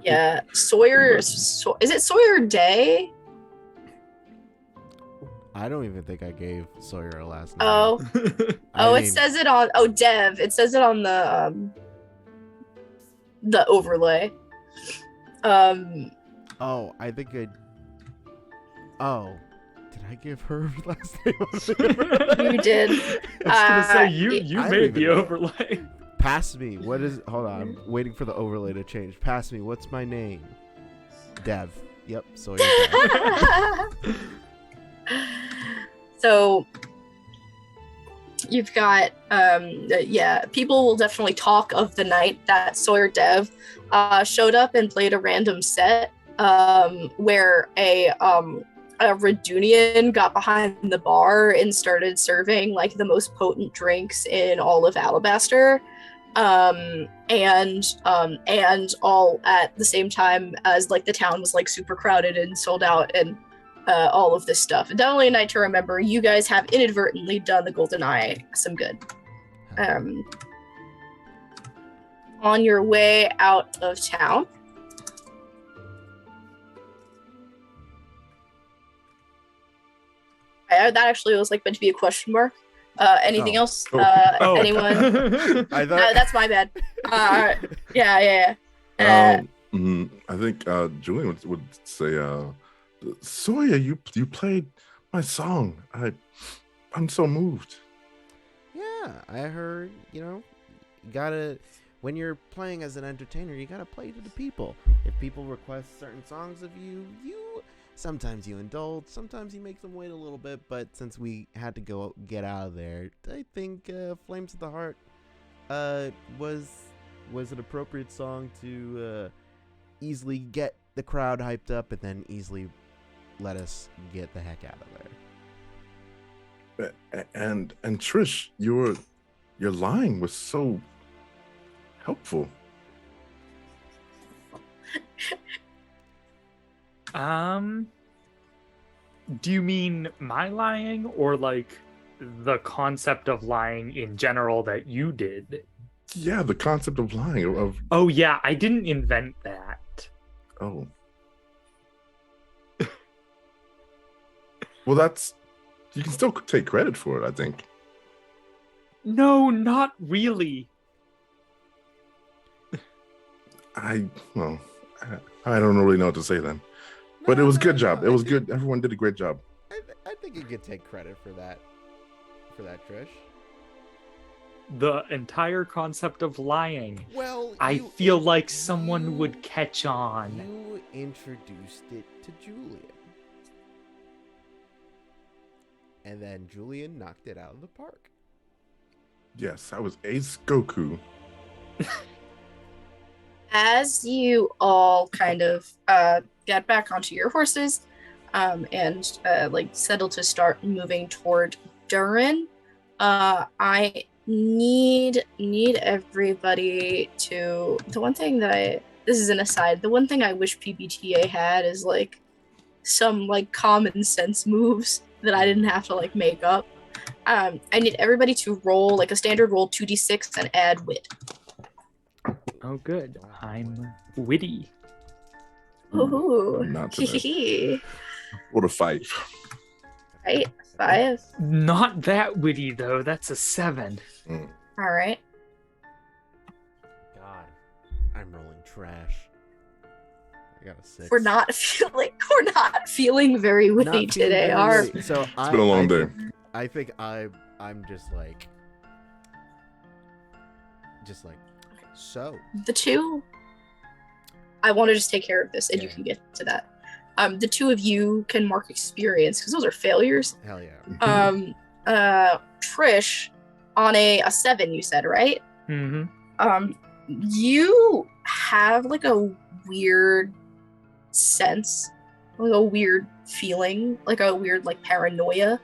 Yeah. Sawyer is it Sawyer Day? I don't even think I gave Sawyer a last name. Oh. It says it on Dev. It says it on the overlay. I think did I give her last name? You did. I was gonna say you made the overlay. Pass me. What is? Hold on. I'm waiting for the overlay to change. Pass me. What's my name? Dev. Yep. Sawyer. Dev. So you've got people will definitely talk of the night that Sawyer Dev showed up and played a random set where a Redunian got behind the bar and started serving like the most potent drinks in all of Alabaster. And all at the same time as like the town was like super crowded and sold out and all of this stuff. Definitely a night to remember. You guys have inadvertently done the Golden Eye some good. On your way out of town, that actually was like meant to be a question mark. Anything else? Anyone? I thought that's my bad. Yeah. I think Julien would say, Sawyer, you played my song. I'm so moved. Yeah, I heard. You gotta, when you're playing as an entertainer, you gotta play to the people. If people request certain songs of you, sometimes you indulge, sometimes you make them wait a little bit, but since we had to go get out of there, I think Flames of the Heart was an appropriate song to easily get the crowd hyped up and then easily let us get the heck out of there. And Trish, your line was so helpful. Do you mean my lying or like the concept of lying in general that you did? Yeah, the concept of lying. Oh yeah, I didn't invent that. Oh. Well, you can still take credit for it, I think. No, not really. I don't really know what to say then. But it was a good job. It was good. Everyone did a great job. I think you could take credit for that, Trish. The entire concept of lying. Well, I feel like someone would catch on. You introduced it to Julien. And then Julien knocked it out of the park. Yes, I was Ace Goku. As you all kind of get back onto your horses and settle to start moving toward Durin, I need everybody to. The one thing that this is an aside. The one thing I wish PBTA had is like some like common sense moves that I didn't have to like make up. I need everybody to roll like a standard roll 2d6 and add wit. Oh, good. I'm witty. Ooh. Not today. What a 5. Right, 5. Not that witty though. That's a 7. All right. God, I'm rolling trash. I got a 6. We're not feeling very witty today. So it's been a long day. I think I'm just like. So the two, I want to just take care of this and you can get to that. The two of you can mark experience because those are failures. Hell yeah. Trish, on a 7, you said, right? Mm-hmm. You have like a weird sense, like a weird feeling, like a weird like paranoia,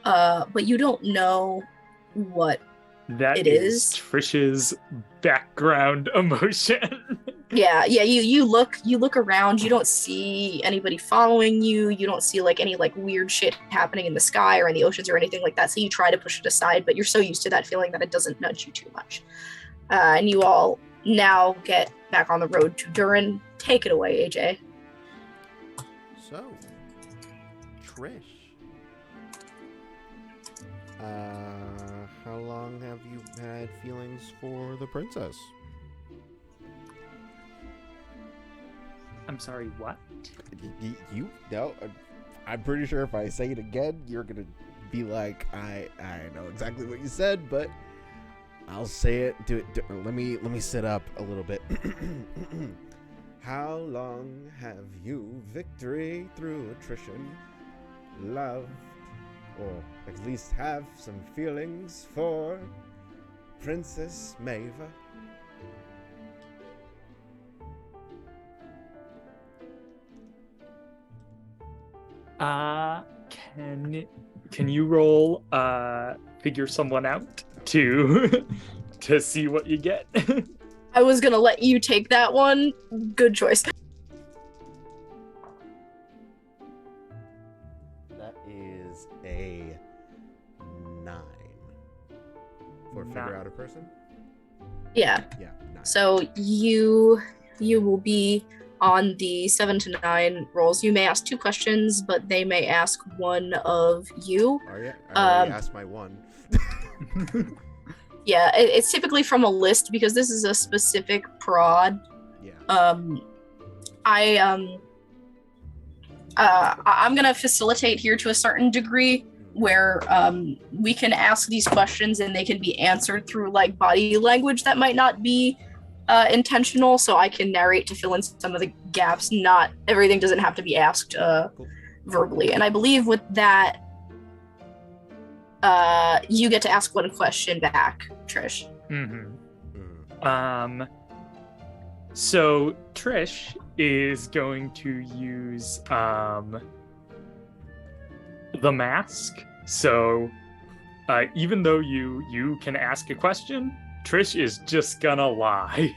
but you don't know what that is Trish's background emotion. Yeah. You look around. You don't see anybody following you. You don't see like any like weird shit happening in the sky or in the oceans or anything like that. So you try to push it aside, but you're so used to that feeling that it doesn't nudge you too much. And you all now get back on the road to Durin. Take it away, AJ. So, Trish. How long have you had feelings for the princess? I'm sorry, what? No, I'm pretty sure if I say it again, you're gonna be like, I know exactly what you said, but I'll say it. Let me sit up a little bit. How long have you, victory through attrition, loved or at least have some feelings for Princess Maeva? Can you roll figure someone out to to see what you get? I was gonna let you take that one. Good choice. That is a 9. For figure out a person? Yeah. Yeah, 9. So you will be on the 7 to 9 rolls. You may ask 2 questions, but they may ask one of you. Oh yeah, I already asked my one. Yeah, it's typically from a list because this is a specific prod. Yeah. I'm gonna facilitate here to a certain degree where we can ask these questions and they can be answered through like body language that might not be intentional, so I can narrate to fill in some of the gaps. Not everything doesn't have to be asked verbally. And I believe with that, you get to ask one question back, Trish. So Trish is going to use the mask. So even though you can ask a question, Trish is just gonna lie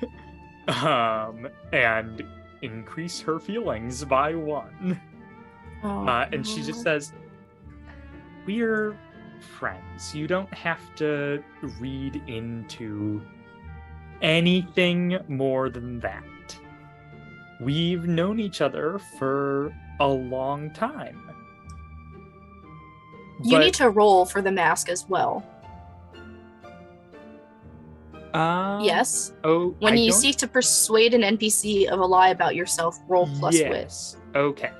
and increase her feelings by 1. And she just says, "We're friends. You don't have to read into anything more than that. We've known each other for a long time." You need to roll for the mask as well. Yes. Oh. When you seek to persuade an NPC of a lie about yourself, roll plus wit. Yes. Okay.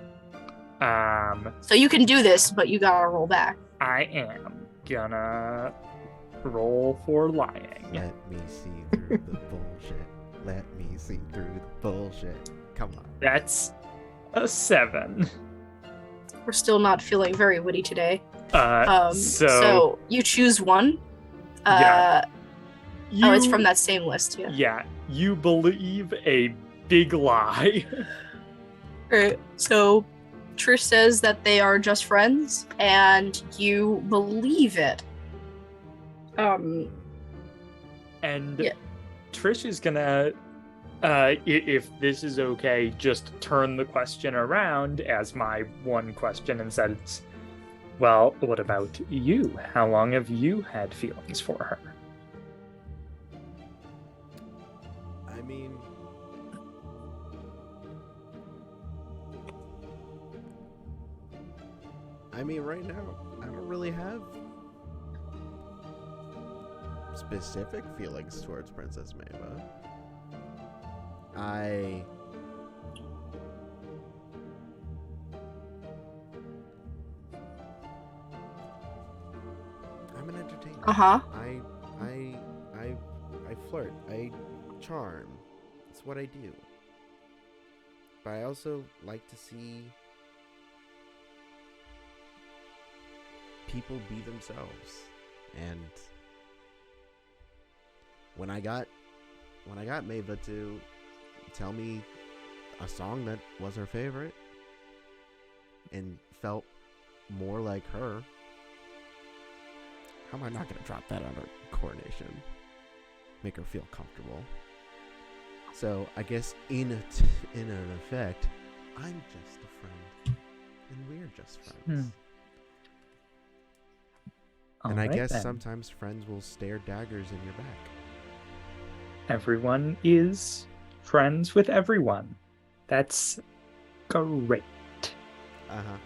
So you can do this, but you gotta roll back. I am gonna roll for lying. Let me see through the bullshit. Let me see through the bullshit. Come on. That's a 7. We're still not feeling very witty today. So you choose one. Yeah. Oh, it's from that same list, yeah. Yeah, you believe a big lie. Alright, so Trish says that they are just friends, and you believe it. And yeah. Trish is gonna, if this is okay, just turn the question around as my one question and says, "Well, what about you? How long have you had feelings for her?" I mean, right now, I don't really have specific feelings towards Princess Maeva. I'm an entertainer. Uh-huh. I flirt. I charm. It's what I do. But I also like to see people be themselves. And when I got Maeva to tell me a song that was her favorite and felt more like her, how am I not going to drop that on her coronation? Make her feel comfortable. So I guess in an effect, I'm just a friend, and we're just friends. And I guess sometimes friends will stare daggers in your back. Everyone is friends with everyone. That's great. Uh-huh.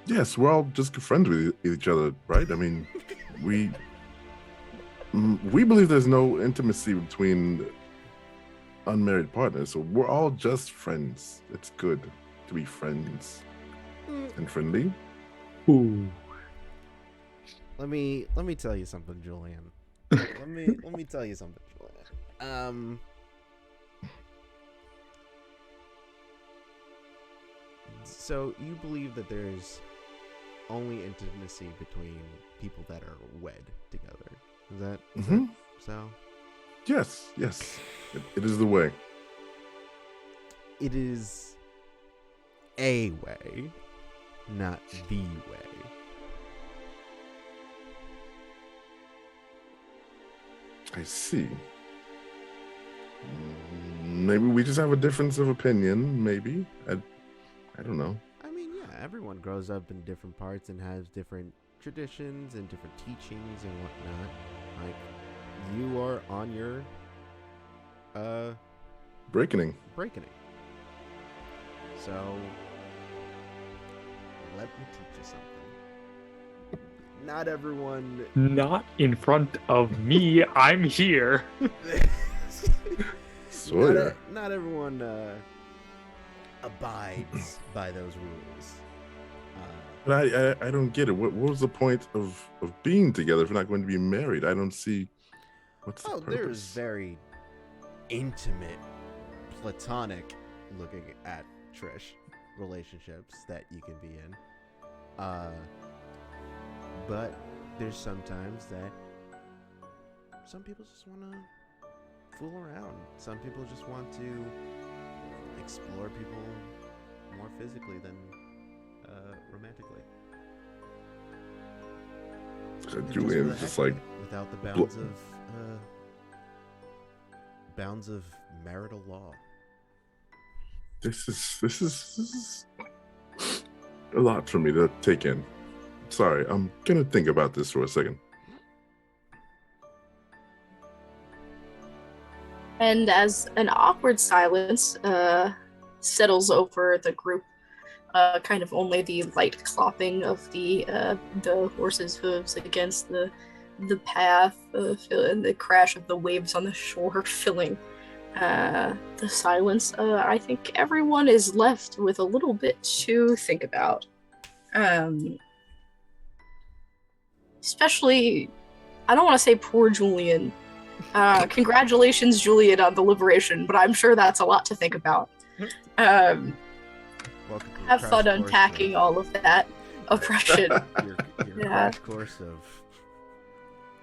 Yes, we're all just good friends with each other, right? I mean, we believe there's no intimacy between unmarried partners, so we're all just friends. It's good to be friends and friendly. Ooh. Let me tell you something, Julien. let me tell you something, Julien. So you believe that there's only intimacy between people that are wed together. Is that so? Yes. It is the way. It is a way, not the way. I see. Maybe we just have a difference of opinion. Maybe I don't know. I mean, yeah, everyone grows up in different parts and has different traditions and different teachings and whatnot. Like, you are on your Breaking. So let me teach you something. Not everyone. Not in front of me. I'm here. Sawyer. Not everyone abides by those rules. But I don't get it. What was the point of being together if we're not going to be married? I don't see what's the purpose. There's very intimate, platonic looking at Trish relationships that you can be in. But there's sometimes that some people just want to fool around. Some people just want to explore people more physically than romantically. Julien is just like without the bounds of marital law. This is a lot for me to take in. Sorry, I'm gonna think about this for a second. And as an awkward silence settles over the group, kind of only the light clopping of the horse's hooves against the path, and the crash of the waves on the shore filling the silence, I think everyone is left with a little bit to think about. Especially, I don't want to say poor Julien. Congratulations, Julien, on the liberation, but I'm sure that's a lot to think about. Have fun unpacking all of that oppression. Your crash course of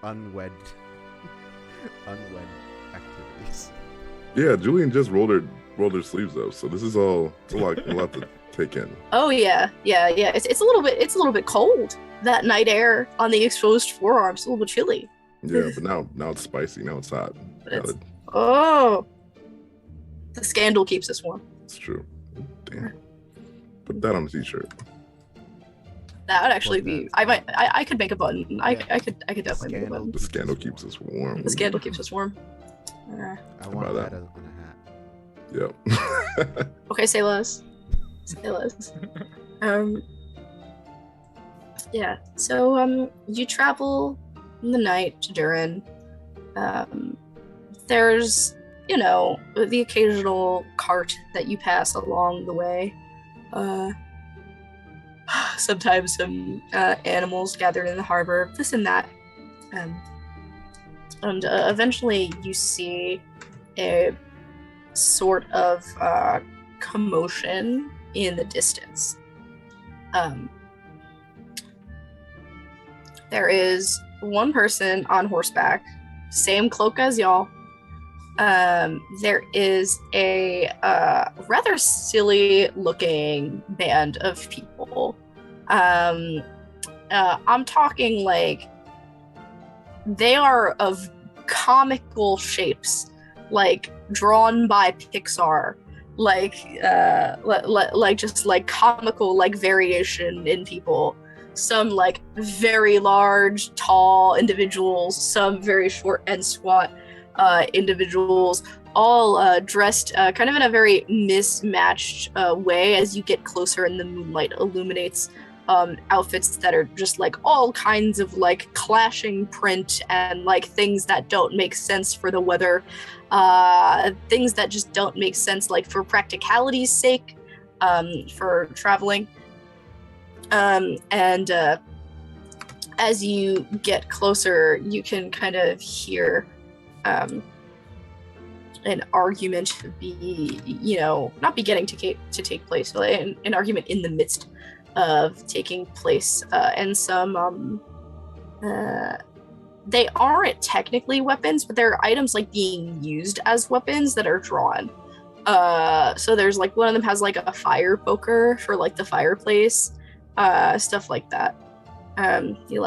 unwed activities. Yeah, Julien just rolled her sleeves up, so this is all a lot to take in. Oh yeah. It's a little bit cold. That night air on the exposed forearms, a little bit chilly. Yeah, but now it's spicy. Now it's hot. The scandal keeps us warm. It's true. Damn. Put that on a t-shirt. That would actually be. I could make a button. I could definitely make a button. The scandal keeps us warm. The scandal keeps us warm. I want that on a hat. Yep. Okay, say less. Yeah. So you travel in the night to Durin. There's the occasional cart that you pass along the way. Sometimes some animals gathered in the harbor, this and that. And eventually you see a sort of commotion in the distance. There is one person on horseback, same cloak as y'all. There is a rather silly looking band of people. I'm talking like they are of comical shapes, like drawn by Pixar, like just like comical like variation in people. Some like very large, tall individuals, some very short and squat individuals, all dressed kind of in a very mismatched way. As you get closer and the moonlight illuminates outfits that are just like all kinds of like clashing print and like things that don't make sense for the weather, things that just don't make sense like for practicality's sake, for traveling. And as you get closer, you can kind of hear an argument be, not beginning to take place, but an argument in the midst of taking place, and some they aren't technically weapons, but they're items like being used as weapons that are drawn. So there's like one of them has like a fire poker for like the fireplace, stuff like that. He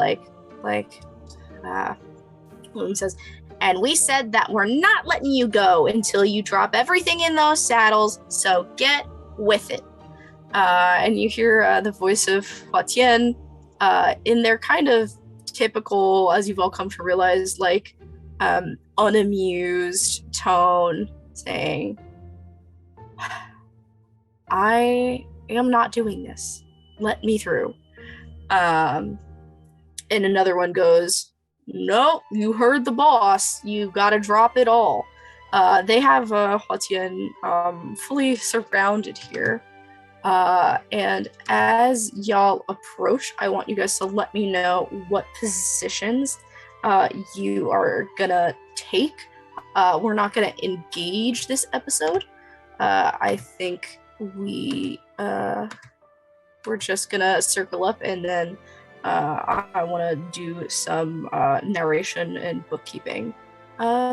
he says, and we said that we're not letting you go until you drop everything in those saddles, so get with it. And you hear the voice of Huatien in their kind of typical, as you've all come to realize, like unamused tone, saying, I am not doing this. Let me through. And another one goes, no, you heard the boss. You gotta drop it all. They have Huatien fully surrounded here. And as y'all approach, I want you guys to let me know what positions you are gonna take. We're not gonna engage this episode. I think we're just gonna circle up, and then I want to do some narration and bookkeeping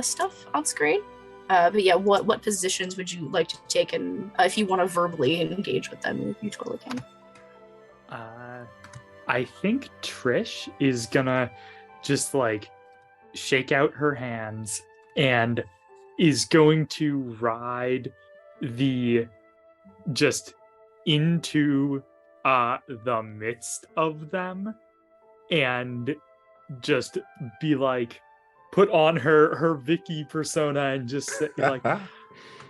stuff on screen. But yeah, what positions would you like to take? And if you want to verbally engage with them, you totally can. I think Trish is gonna just like shake out her hands and is going to ride just into the midst of them and just be like, put on her Vicky persona and just say, like,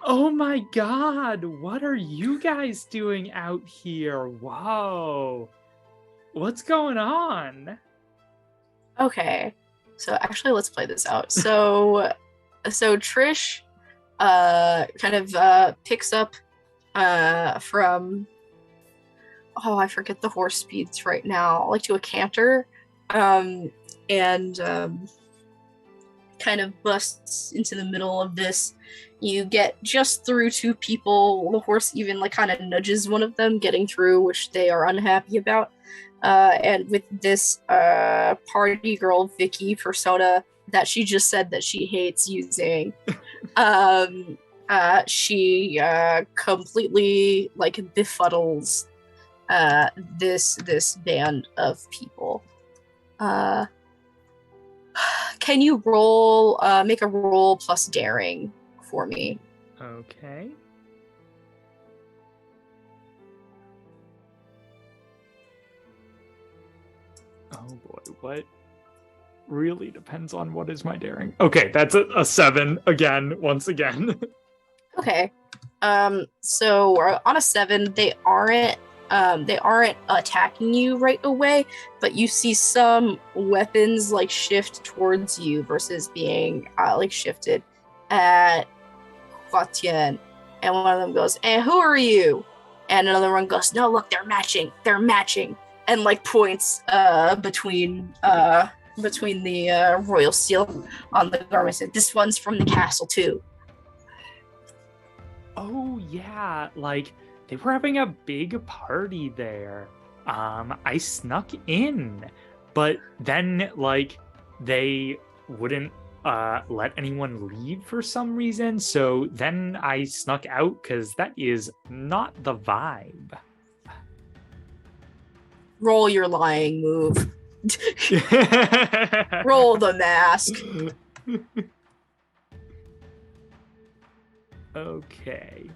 oh my god, what are you guys doing out here? Whoa, what's going on? Okay, so actually let's play this out. So Trish kind of picks up from, I forget the horse speeds right now, like to a canter, and kind of busts into the middle of this. You get just through two people. The horse even like kind of nudges one of them, getting through, which they are unhappy about. And with this party girl Vicky persona that she just said that she hates using, she completely like befuddles this band of people. Can you roll, make a roll plus daring for me? Okay. Oh boy, what? Really depends on what is my daring. Okay, that's a 7 again, once again. Okay. So on a 7, they aren't attacking you right away, but you see some weapons like shift towards you versus being like shifted at Huatien. And one of them goes, "And who are you?" And another one goes, "No, look, they're matching, and like points between the royal seal on the garment. And this one's from the castle too. Oh yeah, like they were having a big party there. I snuck in, but then like they wouldn't let anyone leave for some reason. So then I snuck out because that is not the vibe. Roll your lying move. Roll the mask. Okay.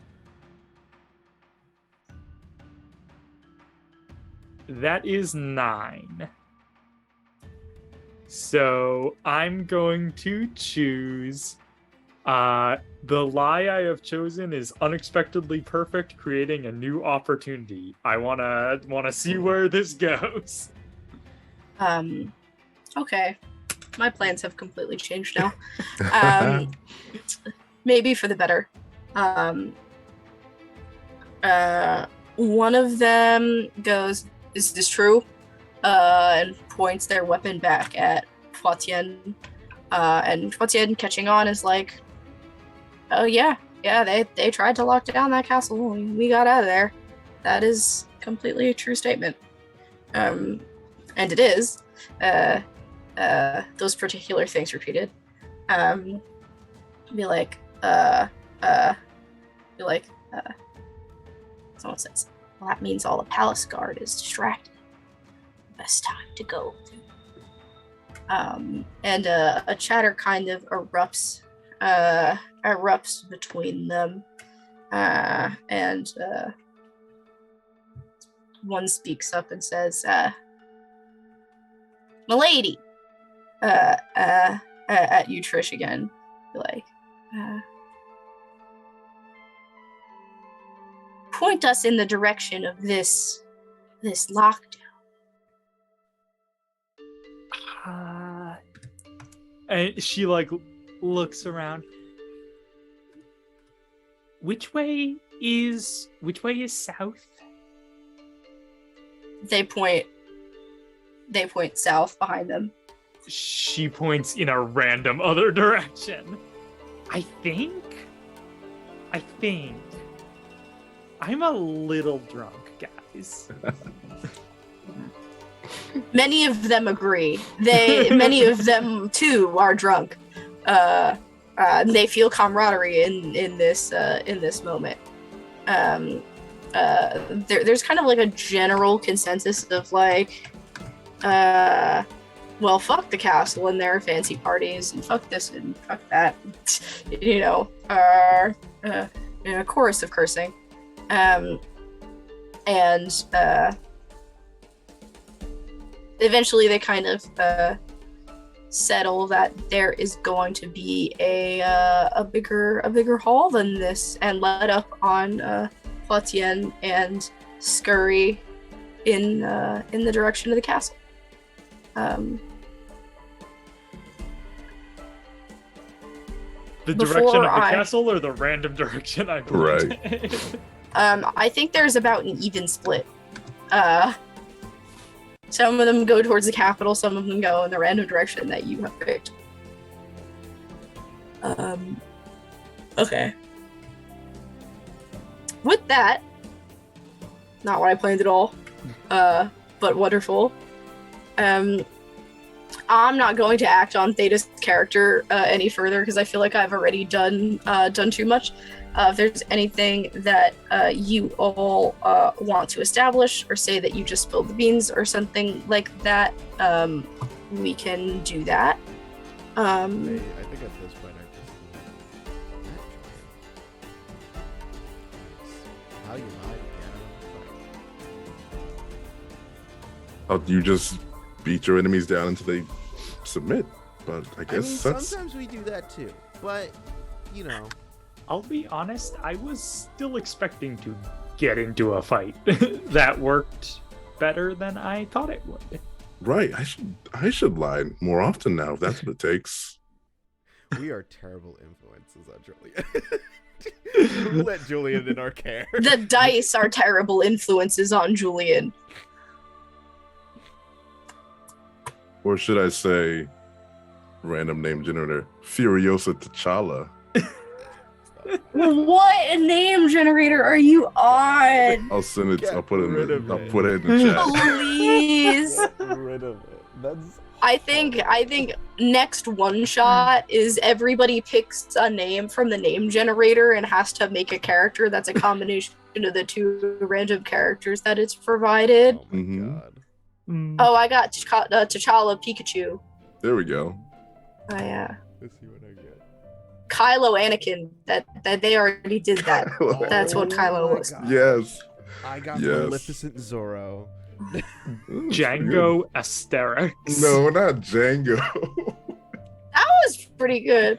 That is 9. So I'm going to choose. The lie I have chosen is unexpectedly perfect, creating a new opportunity. I wanna see where this goes. Okay. My plans have completely changed now. Maybe for the better. One of them goes, "Is this true?" And points their weapon back at Huatien. And Huatien, catching on, is like, "Oh yeah, they tried to lock down that castle. We got out of there. That is completely a true statement. And it is. Those particular things repeated. Be like, someone says, well, that means all the palace guard is distracted. Best time to go. And a chatter kind of erupts between them. And one speaks up and says, Milady, at you, Trish, again. Like, point us in the direction of this lockdown. And she like looks around. Which way is south? They point south behind them. She points in a random other direction. I think I'm a little drunk, guys. Many of them agree. Many of them too are drunk. They feel camaraderie in this moment. There's kind of like a general consensus of like, well, fuck the castle and their fancy parties, and fuck this and fuck that. You know, in a chorus of cursing. Eventually they kind of settle that there is going to be a bigger hall than this, and let up on Poitiers and scurry in the direction of the castle. The direction of the castle, or the random direction I went? Right. I think there's about an even split. Some of them go towards the capital, some of them go in the random direction that you have picked. Okay. With that, not what I planned at all, but wonderful. I'm not going to act on Theta's character any further because I feel like I've already done too much. If there's anything that you all want to establish or say that you just spilled the beans or something like that, we can do that. I think at this point I just how you lied again. Oh, you just beat your enemies down until they submit. But I guess that's... sometimes we do that too. But you know, I'll be honest, I was still expecting to get into a fight. That worked better than I thought it would. Right. I should lie more often now if that's what it takes. we are terrible influences on Julien. We'll let Julien in our care. The dice are terrible influences on Julien. Or should I say, random name generator, Furiosa T'Challa. What name generator are you on? I'll send it. Get I'll put it rid in of the, I'll it. put it in the chat. Please. Get rid of it. That's I think next one shot is everybody picks a name from the name generator and has to make a character that's a combination of the two random characters that it's provided. oh my god. Oh, I got T'Challa Pikachu. There we go. Oh yeah. Let's see what I get. Kylo Anakin. That they already did that. That's what Kylo my was. God. Yes. I got Yes. Maleficent Zorro. Django Asterix. No, not Django. That was pretty good.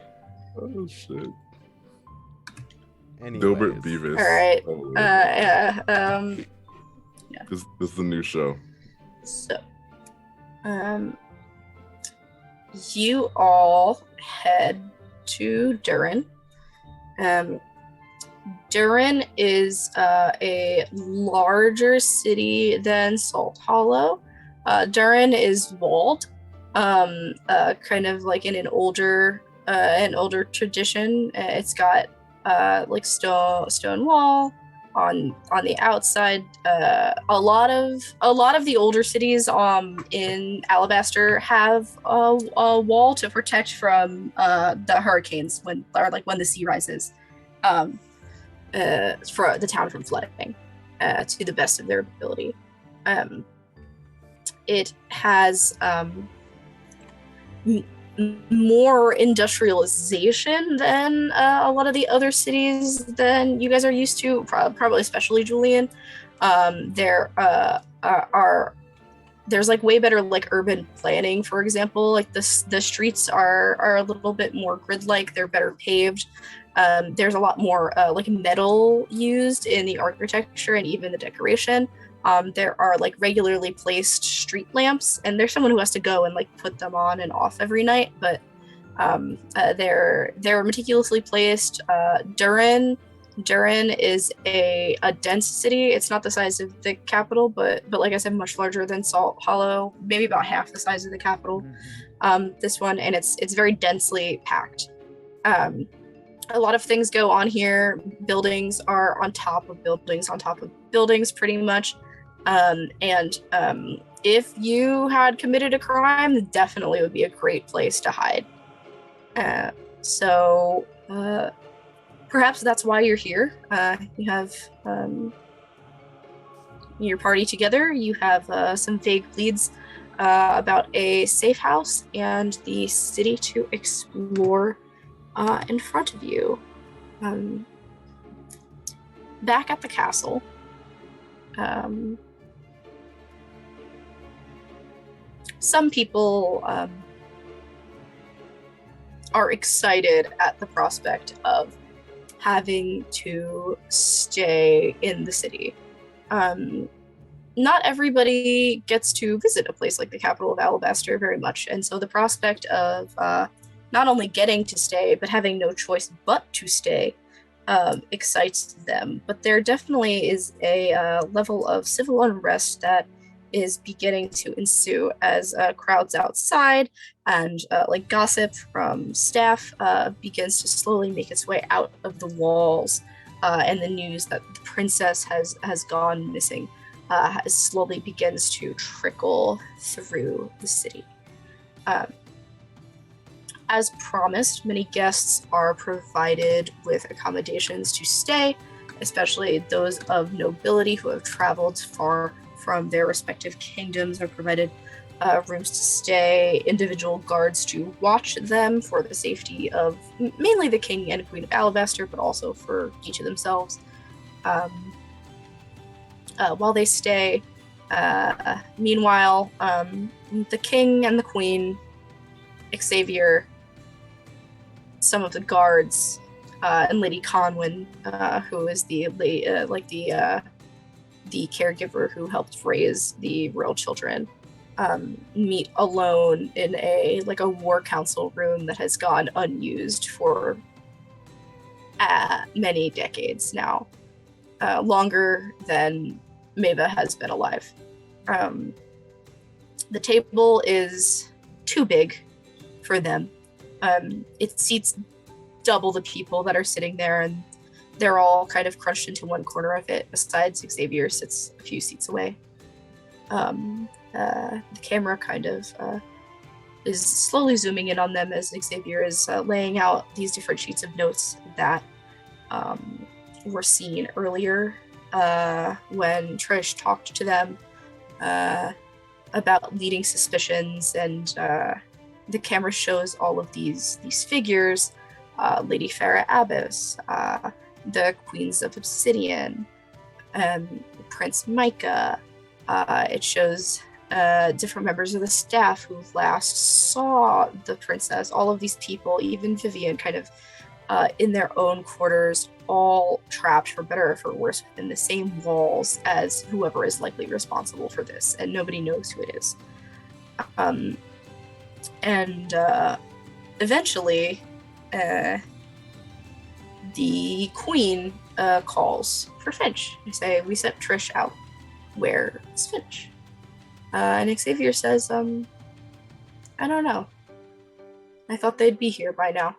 Oh shit. Anyways. Dilbert Beavis. All right. Oh, this is the new show. So, you all head to Durin. Durin is a larger city than Salt Hollow. Durin is walled, kind of like in an older tradition. It's got like stone wall on the outside, a lot of the older cities in Alabaster have a wall to protect from the hurricanes when the sea rises, for the town from flooding, to the best of their ability. It has more industrialization than a lot of the other cities than you guys are used to, probably especially Julien. There's like way better like urban planning, for example. Like the streets are a little bit more grid-like, they're better paved. There's a lot more like metal used in the architecture and even the decoration. There are like regularly placed street lamps, and there's someone who has to go and like put them on and off every night, but they're meticulously placed. Durin is a dense city. It's not the size of the capital, but like I said, much larger than Salt Hollow, maybe about half the size of the capital. This one, and it's very densely packed. A lot of things go on here. Buildings are on top of buildings, pretty much. If you had committed a crime, definitely would be a great place to hide. So perhaps that's why you're here. You have your party together. You have some vague leads about a safe house and the city to explore in front of you. Back at the castle, some people are excited at the prospect of having to stay in the city. Not everybody gets to visit a place like the capital of Alabaster very much, and so the prospect of not only getting to stay, but having no choice but to stay excites them. But there definitely is a level of civil unrest that is beginning to ensue as crowds outside and like gossip from staff begins to slowly make its way out of the walls, and the news that the princess has gone missing slowly begins to trickle through the city. As promised, many guests are provided with accommodations to stay, especially those of nobility who have traveled far from their respective kingdoms are provided rooms to stay, individual guards to watch them for the safety of mainly the king and queen of Alabaster, but also for each of themselves. While they stay, meanwhile, the king and the queen, Xavier, some of the guards, and Lady Conwyn, who is the caregiver who helped raise the royal children, meet alone in a war council room that has gone unused for many decades now, longer than Maeva has been alive. The table is too big for them. It seats double the people that are sitting there, and they're all kind of crunched into one corner of it, besides Xavier sits a few seats away. The camera kind of is slowly zooming in on them as Xavier is laying out these different sheets of notes that were seen earlier when Trish talked to them about leading suspicions, and the camera shows all of these figures, Lady Farah Abbas, the Queens of Obsidian, Prince Micah. It shows different members of the staff who last saw the princess, all of these people, even Vivian, kind of in their own quarters, all trapped, for better or for worse, within the same walls as whoever is likely responsible for this, and nobody knows who it is. Eventually, the queen calls for Finch. They say, "We sent Trish out. Where is Finch?" And Xavier says, "I don't know. I thought they'd be here by now."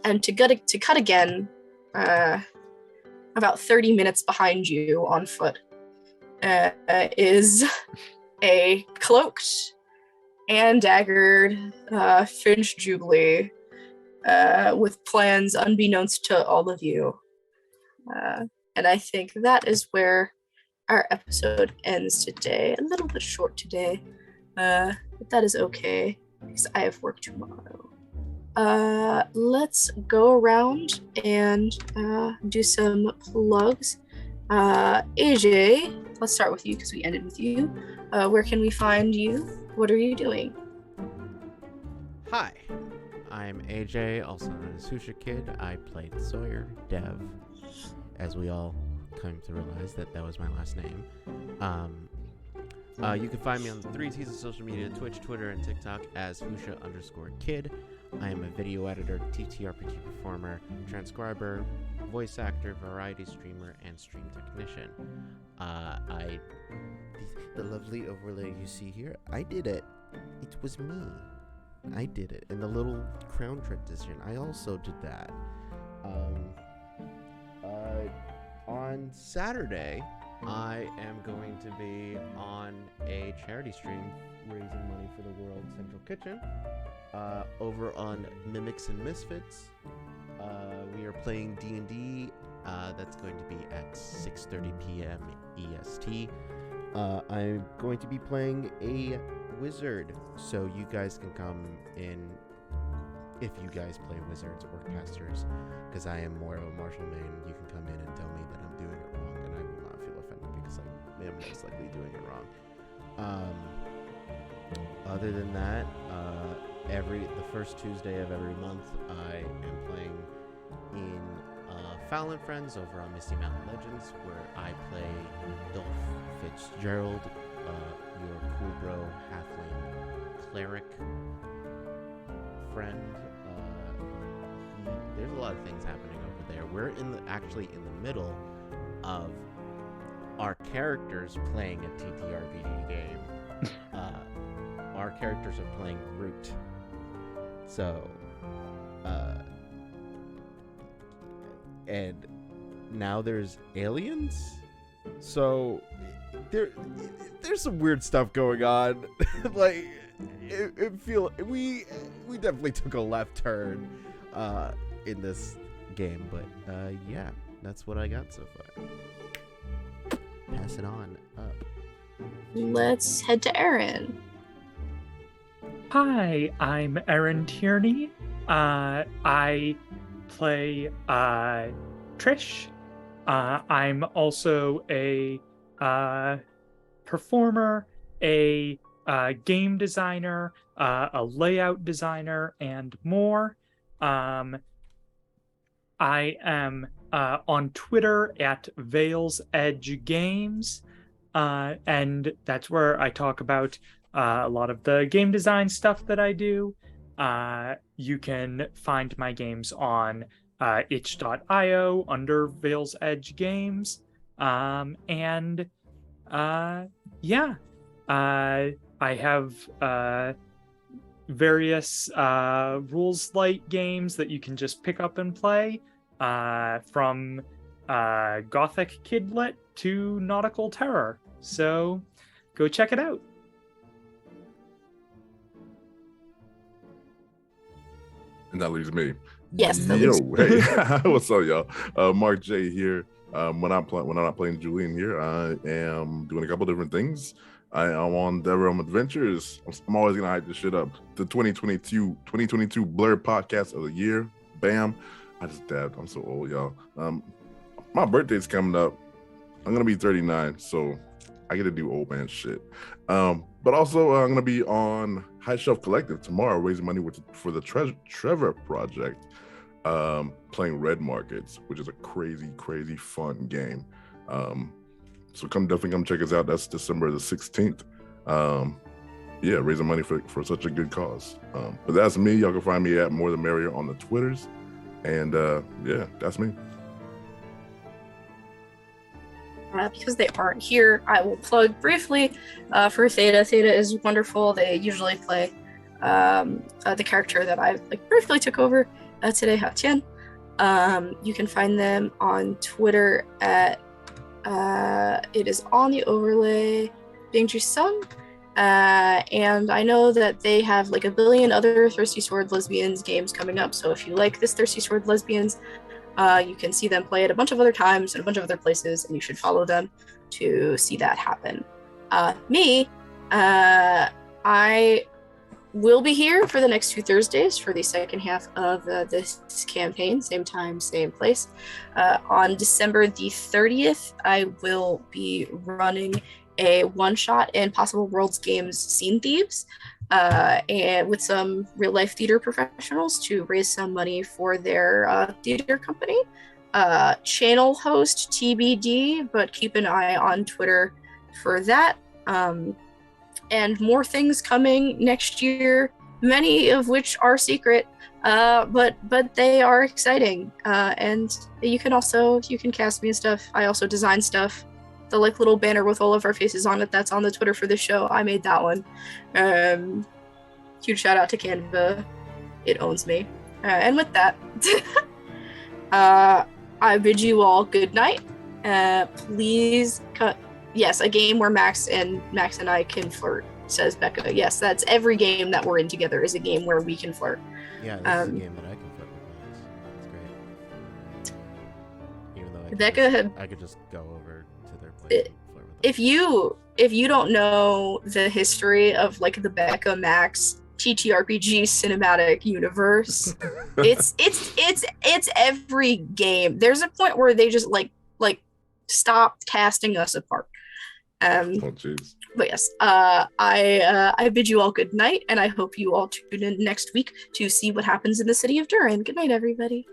And to cut again, about 30 minutes behind you on foot, is a cloaked and daggered Finch Jubilee with plans unbeknownst to all of you. And I think that is where our episode ends today. A little bit short today, but that is okay because I have work tomorrow. Let's go around and do some plugs. AJ, let's start with you because we ended with you. Where can we find you? What are you doing? Hi, I'm AJ, also known as Susha Kid. I played Sawyer, Dev, as we all come to realize that was my last name. You can find me on the 3 T's of social media, Twitch, Twitter, and TikTok as Fusha_Kid. I am a video editor, TTRPG performer, transcriber, voice actor, variety streamer, and stream technician. The lovely overlay you see here, I did it. It was me. I did it. And the little crown tradition, I also did that. On Saturday, I am going to be on a charity stream raising money for the World Central Kitchen over on Mimics and Misfits. We are playing D&D. That's going to be at 6:30 p.m. EST. I'm going to be playing a wizard, so you guys can come in if you guys play wizards or casters, because I am more of a martial main. You can come in and tell me that I'm doing it wrong, and I will not feel offended because I am most likely doing it wrong. Other than that, the first Tuesday of every month, I am playing in Fallon Friends over on Misty Mountain Legends, where I play Dolph Fitzgerald, your cool bro halfling cleric friend. There's a lot of things happening over there. We're actually in the middle of our characters playing a TTRPG game. Our characters are playing Root. So, and now there's aliens. So there's some weird stuff going on. Like we definitely took a left turn in this game, but yeah, that's what I got so far. Pass it on up. Let's head to Aaron. Hi, I'm Aaron Tierney. I play Trish. I'm also a performer, a game designer, a layout designer, and more. I am on Twitter at Vale's Edge Games, and that's where I talk about a lot of the game design stuff that I do. You can find my games on itch.io under Vale's Edge Games. And yeah, I have various rules light games that you can just pick up and play, from Gothic Kidlit to Nautical Terror. So go check it out. And that leaves me. Yes. Yo, hey, what's up, y'all? Mark J here. When I'm not playing Julien here, I am doing a couple different things. I am on Dead Realm Adventures. I'm always gonna hype this shit up. The 2022 Blur Podcast of the Year. Bam! I just dabbed. I'm so old, y'all. My birthday's coming up. I'm gonna be 39, so I get to do old man shit. But also, I'm gonna be on High Shelf Collective tomorrow, raising money for the Trevor Project, playing Red Markets, which is a crazy fun game. So definitely come check us out. That's December the 16th. Yeah, raising money for such a good cause. But that's me. Y'all can find me at More the Merrier on the Twitters. And yeah, that's me. Because they aren't here, I will plug briefly for Theta. Theta is wonderful. They usually play the character that I briefly took over today, Ha Tian. You can find them on Twitter at it is on the overlay Bingju Sung. And I know that they have like a billion other Thirsty Sword Lesbians games coming up. So if you like this Thirsty Sword Lesbians, you can see them play at a bunch of other times and a bunch of other places, and you should follow them to see that happen. I will be here for the next 2 Thursdays for the second half of this campaign, same time, same place. On December the 30th, I will be running a one-shot in Possible Worlds Games Scene Thieves, and with some real-life theater professionals to raise some money for their theater company. Channel host TBD, but keep an eye on Twitter for that. And more things coming next year, many of which are secret, but they are exciting. And you can cast me and stuff. I also design stuff. The like little banner with all of our faces on it that's on the Twitter for this show. I made that one. Huge shout out to Canva. It owns me. And with that, I bid you all good night. Please cut. Yes, a game where Max and I can flirt, says Becca. Yes, that's every game that we're in together is a game where we can flirt. Yeah, this is a game that I can flirt with Max. It's great. Even though I could just go over to their place and flirt with them. If you don't know the history of like the Becca Max TTRPG cinematic universe, it's every game. There's a point where they just like stop casting us apart. But yes, I bid you all good night, and I hope you all tune in next week to see what happens in the city of Durin. Good night, everybody.